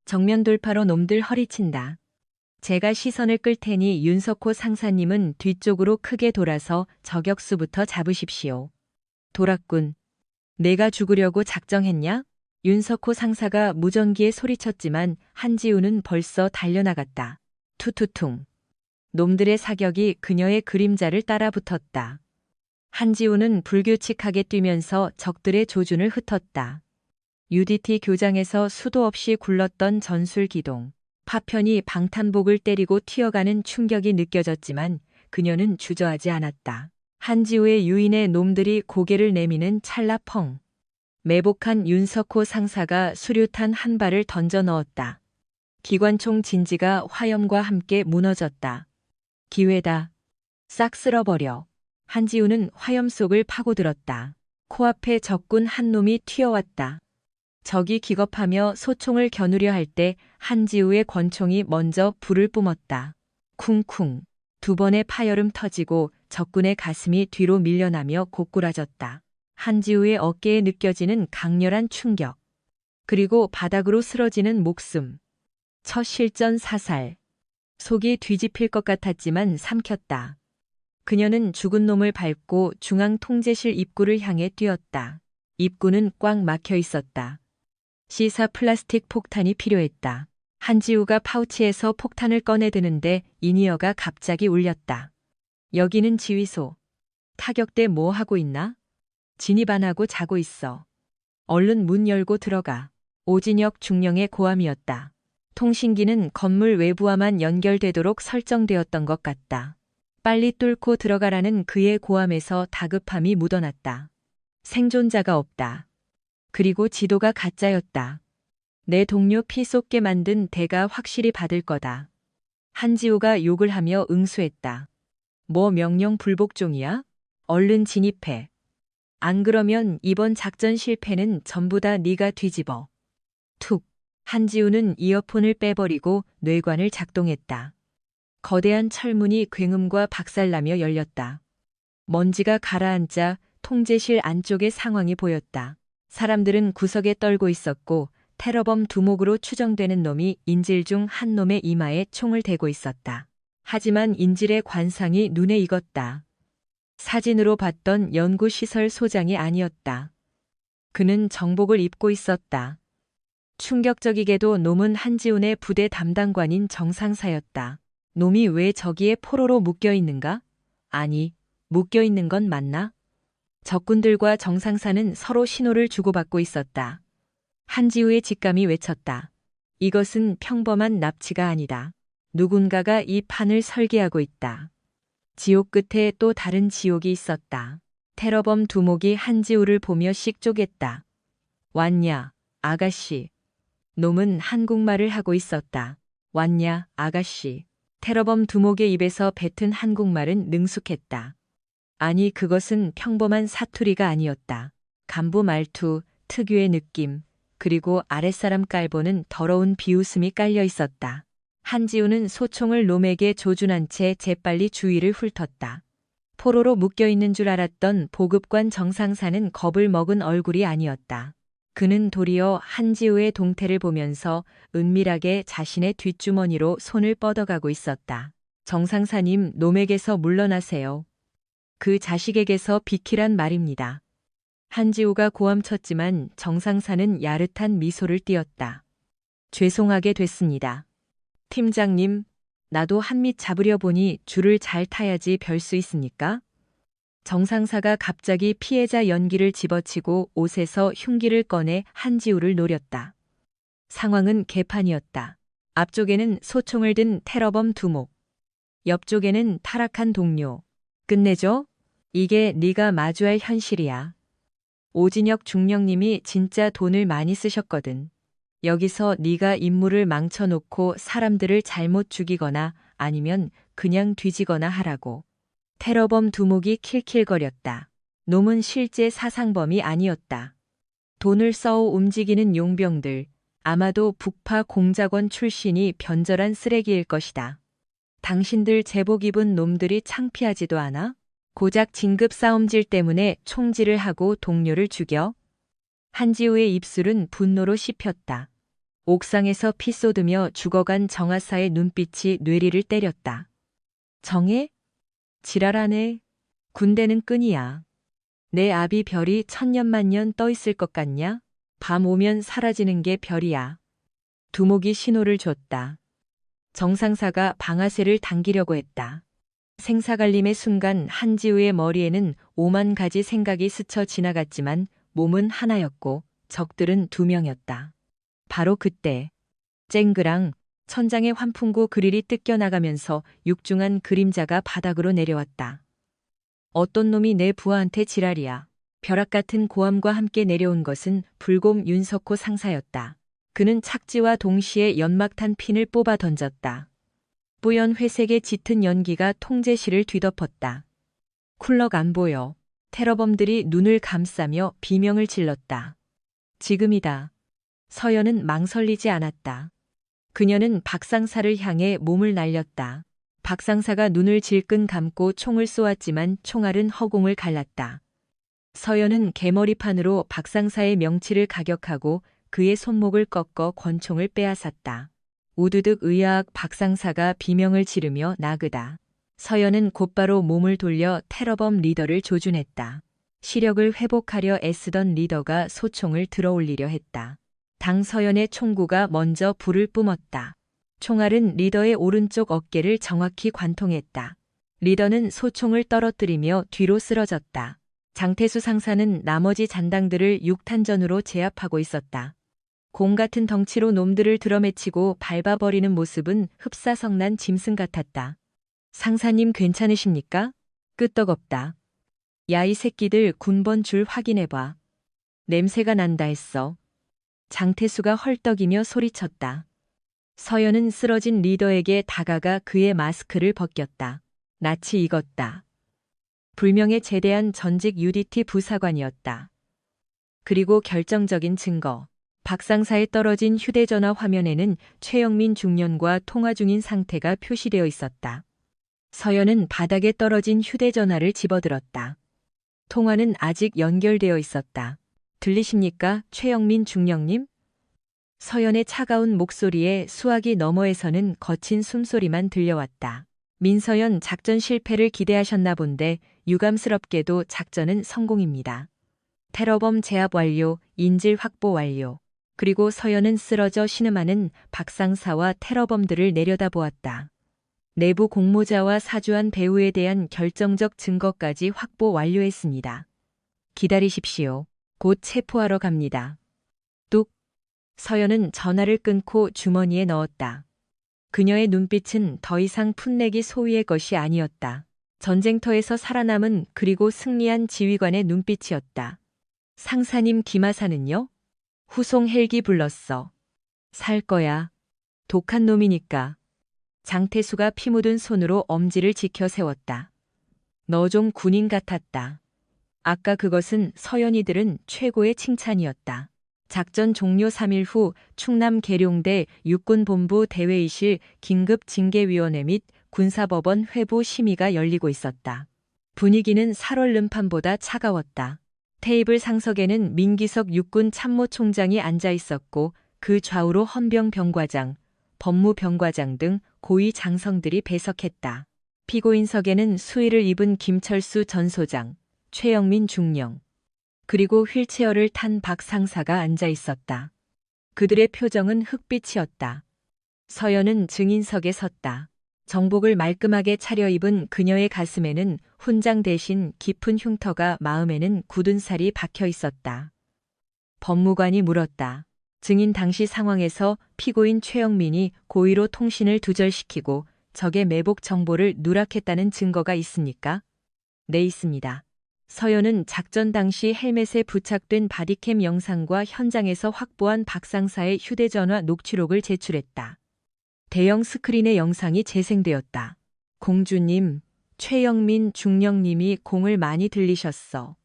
정면 돌파로 놈들 허리친다. 제가 시선을 끌 테니 윤석호 상사님은 뒤쪽으로 크게 돌아서 저격수부터 잡으십시오. 돌았군. 내가 죽으려고 작정했냐? 윤석호 상사가 무전기에 소리쳤지만 한지우는 벌써 달려나갔다. 투투퉁. 놈들의 사격이 그녀의 그림자를 따라붙었다. 한지우는 불규칙하게 뛰면서 적들의 조준을 흩었다. UDT 교장에서 수도 없이 굴렀던 전술 기동. 파편이 방탄복을 때리고 튀어가는 충격이 느껴졌지만 그녀는 주저하지 않았다. 한지우의 유인에 놈들이 고개를 내미는 찰나 펑. 매복한 윤석호 상사가 수류탄 한 발을 던져 넣었다. 기관총 진지가 화염과 함께 무너졌다. 기회다. 싹 쓸어버려. 한지우는 화염 속을 파고들었다. 코앞에 적군 한 놈이 튀어왔다. 적이 기겁하며 소총을 겨누려 할 때 한지우의 권총이 먼저 불을 뿜었다. 쿵쿵. 두 번의 파열음 터지고 적군의 가슴이 뒤로 밀려나며 고꾸라졌다. 한지우의 어깨에 느껴지는 강렬한 충격. 그리고 바닥으로 쓰러지는 목숨. 첫 실전 사살. 속이 뒤집힐 것 같았지만 삼켰다. 그녀는 죽은 놈을 밟고 중앙 통제실 입구를 향해 뛰었다. 입구는 꽉 막혀 있었다. 시사 플라스틱 폭탄이 필요했다. 한지우가 파우치에서 폭탄을 꺼내드는데 인이어가 갑자기 울렸다. 여기는 지휘소. 타격대 뭐 하고 있나? 진입 안 하고 자고 있어. 얼른 문 열고 들어가. 오진혁 중령의 고함이었다. 통신기는 건물 외부와만 연결되도록 설정되었던 것 같다. 빨리 뚫고 들어가라는 그의 고함에서 다급함이 묻어났다. 생존자가 없다. 그리고 지도가 가짜였다. 내 동료 피 쏟게 만든 대가 확실히 받을 거다. 한지우가 욕을 하며 응수했다. 뭐 명령 불복종이야? 얼른 진입해. 안 그러면 이번 작전 실패는 전부 다 네가 뒤집어. 툭. 한지우는 이어폰을 빼버리고 뇌관을 작동했다. 거대한 철문이 굉음과 박살나며 열렸다. 먼지가 가라앉자 통제실 안쪽의 상황이 보였다. 사람들은 구석에 떨고 있었고 테러범 두목으로 추정되는 놈이 인질 중 한 놈의 이마에 총을 대고 있었다. 하지만 인질의 관상이 눈에 익었다. 사진으로 봤던 연구시설 소장이 아니었다. 그는 정복을 입고 있었다. 충격적이게도 놈은 한지훈의 부대 담당관인 정상사였다. 놈이 왜 저기에 포로로 묶여 있는가? 아니, 묶여 있는 건 맞나? 적군들과 정상사는 서로 신호를 주고받고 있었다. 한지우의 직감이 외쳤다. 이것은 평범한 납치가 아니다. 누군가가 이 판을 설계하고 있다. 지옥 끝에 또 다른 지옥이 있었다. 테러범 두목이 한지우를 보며 씩 쪼갰다. 왔냐, 아가씨. 놈은 한국말을 하고 있었다. 왔냐, 아가씨. 테러범 두목의 입에서 뱉은 한국말은 능숙했다. 아니, 그것은 평범한 사투리가 아니었다. 간부 말투, 특유의 느낌, 그리고 아랫사람 깔보는 더러운 비웃음이 깔려 있었다. 한지우는 소총을 놈에게 조준한 채 재빨리 주위를 훑었다. 포로로 묶여있는 줄 알았던 보급관 정상사는 겁을 먹은 얼굴이 아니었다. 그는 도리어 한지우의 동태를 보면서 은밀하게 자신의 뒷주머니로 손을 뻗어가고 있었다. 정상사님, 놈에게서 물러나세요. 그 자식에게서 비키란 말입니다. 한지우가 고함쳤지만 정상사는 야릇한 미소를 띄었다. 죄송하게 됐습니다. 팀장님, 나도 한밑 잡으려 보니 줄을 잘 타야지 별 수 있습니까? 정상사가 갑자기 피해자 연기를 집어치고 옷에서 흉기를 꺼내 한지우를 노렸다. 상황은 개판이었다. 앞쪽에는 소총을 든 테러범 두목. 옆쪽에는 타락한 동료. 끝내줘? 이게 네가 마주할 현실이야. 오진혁 중령님이 진짜 돈을 많이 쓰셨거든. 여기서 네가 임무를 망쳐놓고 사람들을 잘못 죽이거나 아니면 그냥 뒤지거나 하라고. 테러범 두목이 킬킬거렸다. 놈은 실제 사상범이 아니었다. 돈을 써 움직이는 용병들, 아마도 북파 공작원 출신이 변절한 쓰레기일 것이다. 당신들 제복 입은 놈들이 창피하지도 않아? 고작 진급 싸움질 때문에 총질을 하고 동료를 죽여? 한지우의 입술은 분노로 씹혔다. 옥상에서 피 쏟으며 죽어간 정하사의 눈빛이 뇌리를 때렸다. 정해? 지랄하네. 군대는 끈이야. 내 앞이 별이 천년만년 떠 있을 것 같냐? 밤 오면 사라지는 게 별이야. 두목이 신호를 줬다. 정상사가 방아쇠를 당기려고 했다. 생사갈림의 순간 한지우의 머리에는 5만 가지 생각이 스쳐 지나갔지만 몸은 하나였고 적들은 2명이었다. 바로 그때 쨍그랑 천장의 환풍구 그릴이 뜯겨나가면서 육중한 그림자가 바닥으로 내려왔다. 어떤 놈이 내 부하한테 지랄이야. 벼락 같은 고함과 함께 내려온 것은 불곰 윤석호 상사였다. 그는 착지와 동시에 연막탄 핀을 뽑아 던졌다. 뿌연 회색의 짙은 연기가 통제실을 뒤덮었다. 쿨럭 안 보여. 테러범들이 눈을 감싸며 비명을 질렀다. 지금이다. 서연은 망설이지 않았다. 그녀는 박상사를 향해 몸을 날렸다. 박상사가 눈을 질끈 감고 총을 쏘았지만 총알은 허공을 갈랐다. 서연은 개머리판으로 박상사의 명치를 가격하고 그의 손목을 꺾어 권총을 빼앗았다. 우두둑 의아악 박상사가 비명을 지르며 나그다. 서연은 곧바로 몸을 돌려 테러범 리더를 조준했다. 시력을 회복하려 애쓰던 리더가 소총을 들어올리려 했다. 당서연의 총구가 먼저 불을 뿜었다. 총알은 리더의 오른쪽 어깨를 정확히 관통했다. 리더는 소총을 떨어뜨리며 뒤로 쓰러졌다. 장태수 상사는 나머지 잔당들을 육탄전으로 제압하고 있었다. 공 같은 덩치로 놈들을 들어매치고 밟아버리는 모습은 흡사성난 짐승 같았다. 상사님 괜찮으십니까? 끄떡없다. 야 이 새끼들 군번 줄 확인해봐. 냄새가 난다 했어. 장태수가 헐떡이며 소리쳤다. 서연은 쓰러진 리더에게 다가가 그의 마스크를 벗겼다. 낯이 익었다. 불명예 제대한 전직 UDT 부사관이었다. 그리고 결정적인 증거. 박상사에 떨어진 휴대전화 화면에는 최영민 중년과 통화 중인 상태가 표시되어 있었다. 서연은 바닥에 떨어진 휴대전화를 집어들었다. 통화는 아직 연결되어 있었다. 들리십니까, 최영민 중령님? 서연의 차가운 목소리에 수화기 너머에서는 거친 숨소리만 들려왔다. 민서연 작전 실패를 기대하셨나 본데 유감스럽게도 작전은 성공입니다. 테러범 제압 완료, 인질 확보 완료. 그리고 서연은 쓰러져 신음하는 박상사와 테러범들을 내려다보았다. 내부 공모자와 사주한 배우에 대한 결정적 증거까지 확보 완료했습니다. 기다리십시오. 곧 체포하러 갑니다. 뚝. 서연은 전화를 끊고 주머니에 넣었다. 그녀의 눈빛은 더 이상 풋내기 소위의 것이 아니었다. 전쟁터에서 살아남은 그리고 승리한 지휘관의 눈빛이었다. 상사님 김하사는요? 후송 헬기 불렀어. 살 거야. 독한 놈이니까. 장태수가 피 묻은 손으로 엄지를 지켜 세웠다. 너 좀 군인 같았다. 아까 그것은 서연이들은 최고의 칭찬이었다. 작전 종료 3일 후 충남 계룡대 육군본부 대회의실 긴급징계위원회 및 군사법원 회부 심의가 열리고 있었다. 분위기는 4월 음판보다 차가웠다. 테이블 상석에는 민기석 육군 참모총장이 앉아 있었고 그 좌우로 헌병 병과장, 법무 병과장 등 고위 장성들이 배석했다. 피고인석에는 수의를 입은 김철수 전 소장, 최영민 중령, 그리고 휠체어를 탄 박 상사가 앉아 있었다. 그들의 표정은 흑빛이었다. 서연은 증인석에 섰다. 정복을 말끔하게 차려입은 그녀의 가슴에는 훈장 대신 깊은 흉터가, 마음에는 굳은 살이 박혀 있었다. 법무관이 물었다. 증인 당시 상황에서 피고인 최영민이 고의로 통신을 두절시키고 적의 매복 정보를 누락했다는 증거가 있습니까? 네, 있습니다. 서연은 작전 당시 헬멧에 부착된 바디캠 영상과 현장에서 확보한 박 상사의 휴대전화 녹취록을 제출했다. 대형 스크린의 영상이 재생되었다. 공주님, 최영민 중령님이 공을 많이 들리셨어.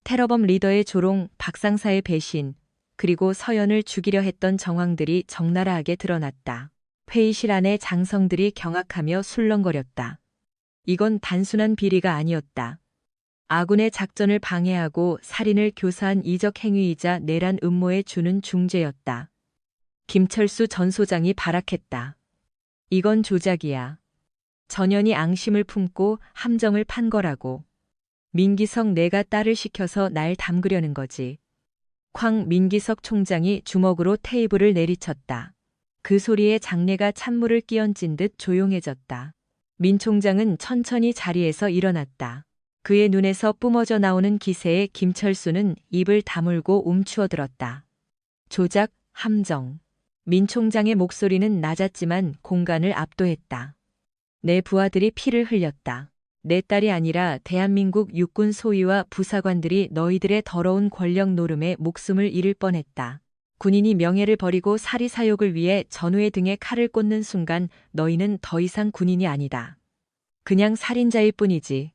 테러범 리더의 조롱, 박 상사의 배신, 그리고 서연을 죽이려 했던 정황들이 적나라하게 드러났다. 회의실 안에 장성들이 경악하며 술렁거렸다. 이건 단순한 비리가 아니었다. 아군의 작전을 방해하고 살인을 교사한 이적 행위이자 내란 음모에 주는 중죄였다. 김철수 전 소장이 발악했다. 이건 조작이야. 전현이 앙심을 품고 함정을 판 거라고. 민기석, 내가 딸을 시켜서 날 담그려는 거지. 쾅. 민기석 총장이 주먹으로 테이블을 내리쳤다. 그 소리에 장내가 찬물을 끼얹은 듯 조용해졌다. 민 총장은 천천히 자리에서 일어났다. 그의 눈에서 뿜어져 나오는 기세에 김철수는 입을 다물고 움츠어들었다. 조작, 함정. 민 총장의 목소리는 낮았지만 공간을 압도했다. 내 부하들이 피를 흘렸다. 내 딸이 아니라 대한민국 육군 소위와 부사관들이 너희들의 더러운 권력 노름에 목숨을 잃을 뻔했다. 군인이 명예를 버리고 사리사욕을 위해 전우의 등에 칼을 꽂는 순간 너희는 더 이상 군인이 아니다. 그냥 살인자일 뿐이지.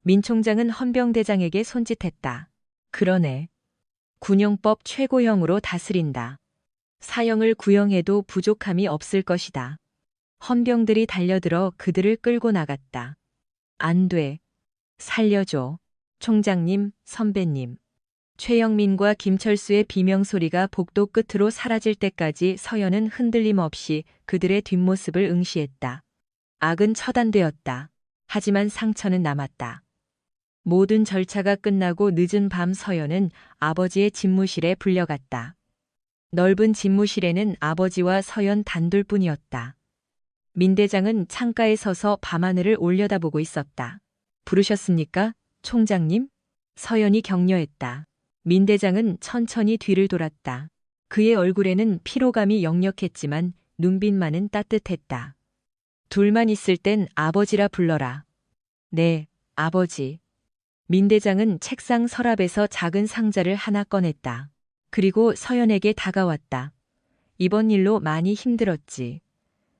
민 총장은 헌병대장에게 손짓했다. 그러네. 군용법 최고형으로 다스린다. 사형을 구형해도 부족함이 없을 것이다. 헌병들이 달려들어 그들을 끌고 나갔다. 안 돼. 살려줘. 총장님, 선배님. 최영민과 김철수의 비명소리가 복도 끝으로 사라질 때까지 서연은 흔들림 없이 그들의 뒷모습을 응시했다. 악은 처단되었다. 하지만 상처는 남았다. 모든 절차가 끝나고 늦은 밤 서연은 아버지의 집무실에 불려갔다. 넓은 집무실에는 아버지와 서연 단둘뿐이었다. 민 대장은 창가에 서서 밤하늘을 올려다보고 있었다. 부르셨습니까, 총장님? 서연이 격려했다. 민 대장은 천천히 뒤를 돌았다. 그의 얼굴에는 피로감이 역력했지만 눈빛만은 따뜻했다. 둘만 있을 땐 아버지라 불러라. 네, 아버지. 민 대장은 책상 서랍에서 작은 상자를 하나 꺼냈다. 그리고 서연에게 다가왔다. 이번 일로 많이 힘들었지.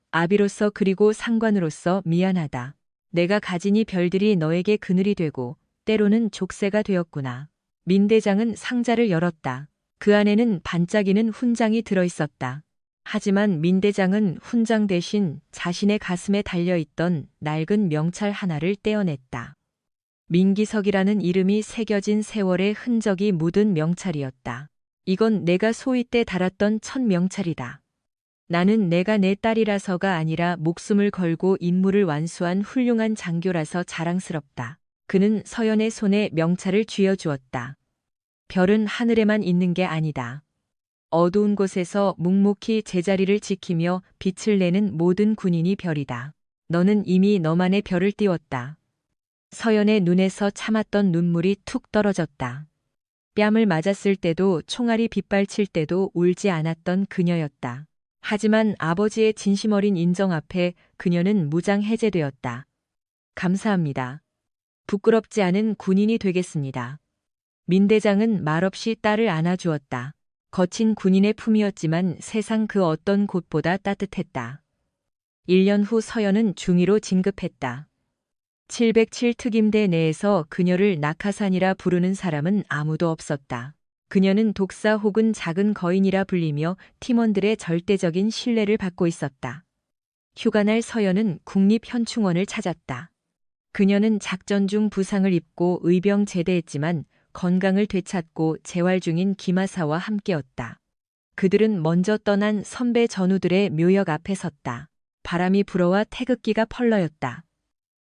아비로서 그리고 상관으로서 미안하다. 내가 가진 이 별들이 너에게 그늘이 되고 때로는 족쇄가 되었구나. 민 대장은 상자를 열었다. 그 안에는 반짝이는 훈장이 들어있었다. 하지만 민 대장은 훈장 대신 자신의 가슴에 달려있던 낡은 명찰 하나를 떼어냈다. 민기석이라는 이름이 새겨진 세월의 흔적이 묻은 명찰이었다. 이건 내가 소위 때 달았던 첫 명찰이다. 나는 내가 내 딸이라서가 아니라 목숨을 걸고 임무를 완수한 훌륭한 장교라서 자랑스럽다. 그는 서연의 손에 명찰을 쥐어주었다. 별은 하늘에만 있는 게 아니다. 어두운 곳에서 묵묵히 제자리를 지키며 빛을 내는 모든 군인이 별이다. 너는 이미 너만의 별을 띄웠다. 서연의 눈에서 참았던 눈물이 툭 떨어졌다. 뺨을 맞았을 때도 총알이 빗발칠 때도 울지 않았던 그녀였다. 하지만 아버지의 진심 어린 인정 앞에 그녀는 무장 해제되었다. 감사합니다. 부끄럽지 않은 군인이 되겠습니다. 민 대장은 말없이 딸을 안아주었다. 거친 군인의 품이었지만 세상 그 어떤 곳보다 따뜻했다. 1년 후 서연은 중위로 진급했다. 707 특임대 내에서 그녀를 낙하산이라 부르는 사람은 아무도 없었다. 그녀는 독사 혹은 작은 거인이라 불리며 팀원들의 절대적인 신뢰를 받고 있었다. 휴가날 서연은 국립현충원을 찾았다. 그녀는 작전 중 부상을 입고 의병 제대했지만 건강을 되찾고 재활 중인 김하사와 함께였다. 그들은 먼저 떠난 선배 전우들의 묘역 앞에 섰다. 바람이 불어와 태극기가 펄럭였다.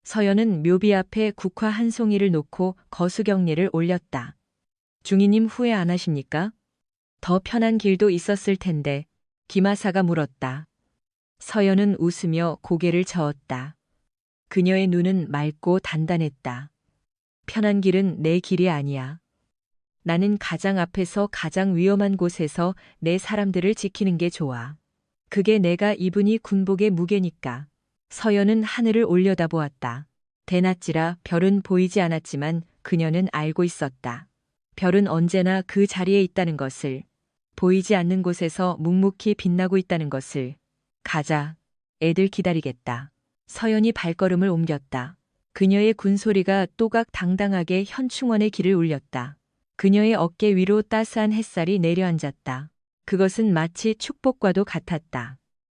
서연은 묘비 앞에 국화 한 송이를 놓고 거수경례를 올렸다. 중이님 후회 안 하십니까? 더 편한 길도 있었을 텐데, 김하사가 물었다. 서연은 웃으며 고개를 저었다. 그녀의 눈은 맑고 단단했다. 편한 길은 내 길이 아니야. 나는 가장 앞에서 가장 위험한 곳에서 내 사람들을 지키는 게 좋아. 그게 내가 입은 이 군복의 무게니까. 서연은 하늘을 올려다보았다. 대낮이라 별은 보이지 않았지만 그녀는 알고 있었다. 별은 언제나 그 자리에 있다는 것을, 보이지 않는 곳에서 묵묵히 빛나고 있다는 것을. 가자. 애들 기다리겠다. 서연이 발걸음을 옮겼다. 그녀의 군소리가 또각당당하게 현충원의 길을 울렸다. 그녀의 어깨 위로 따스한 햇살이 내려앉았다. 그것은 마치 축복과도 같았다.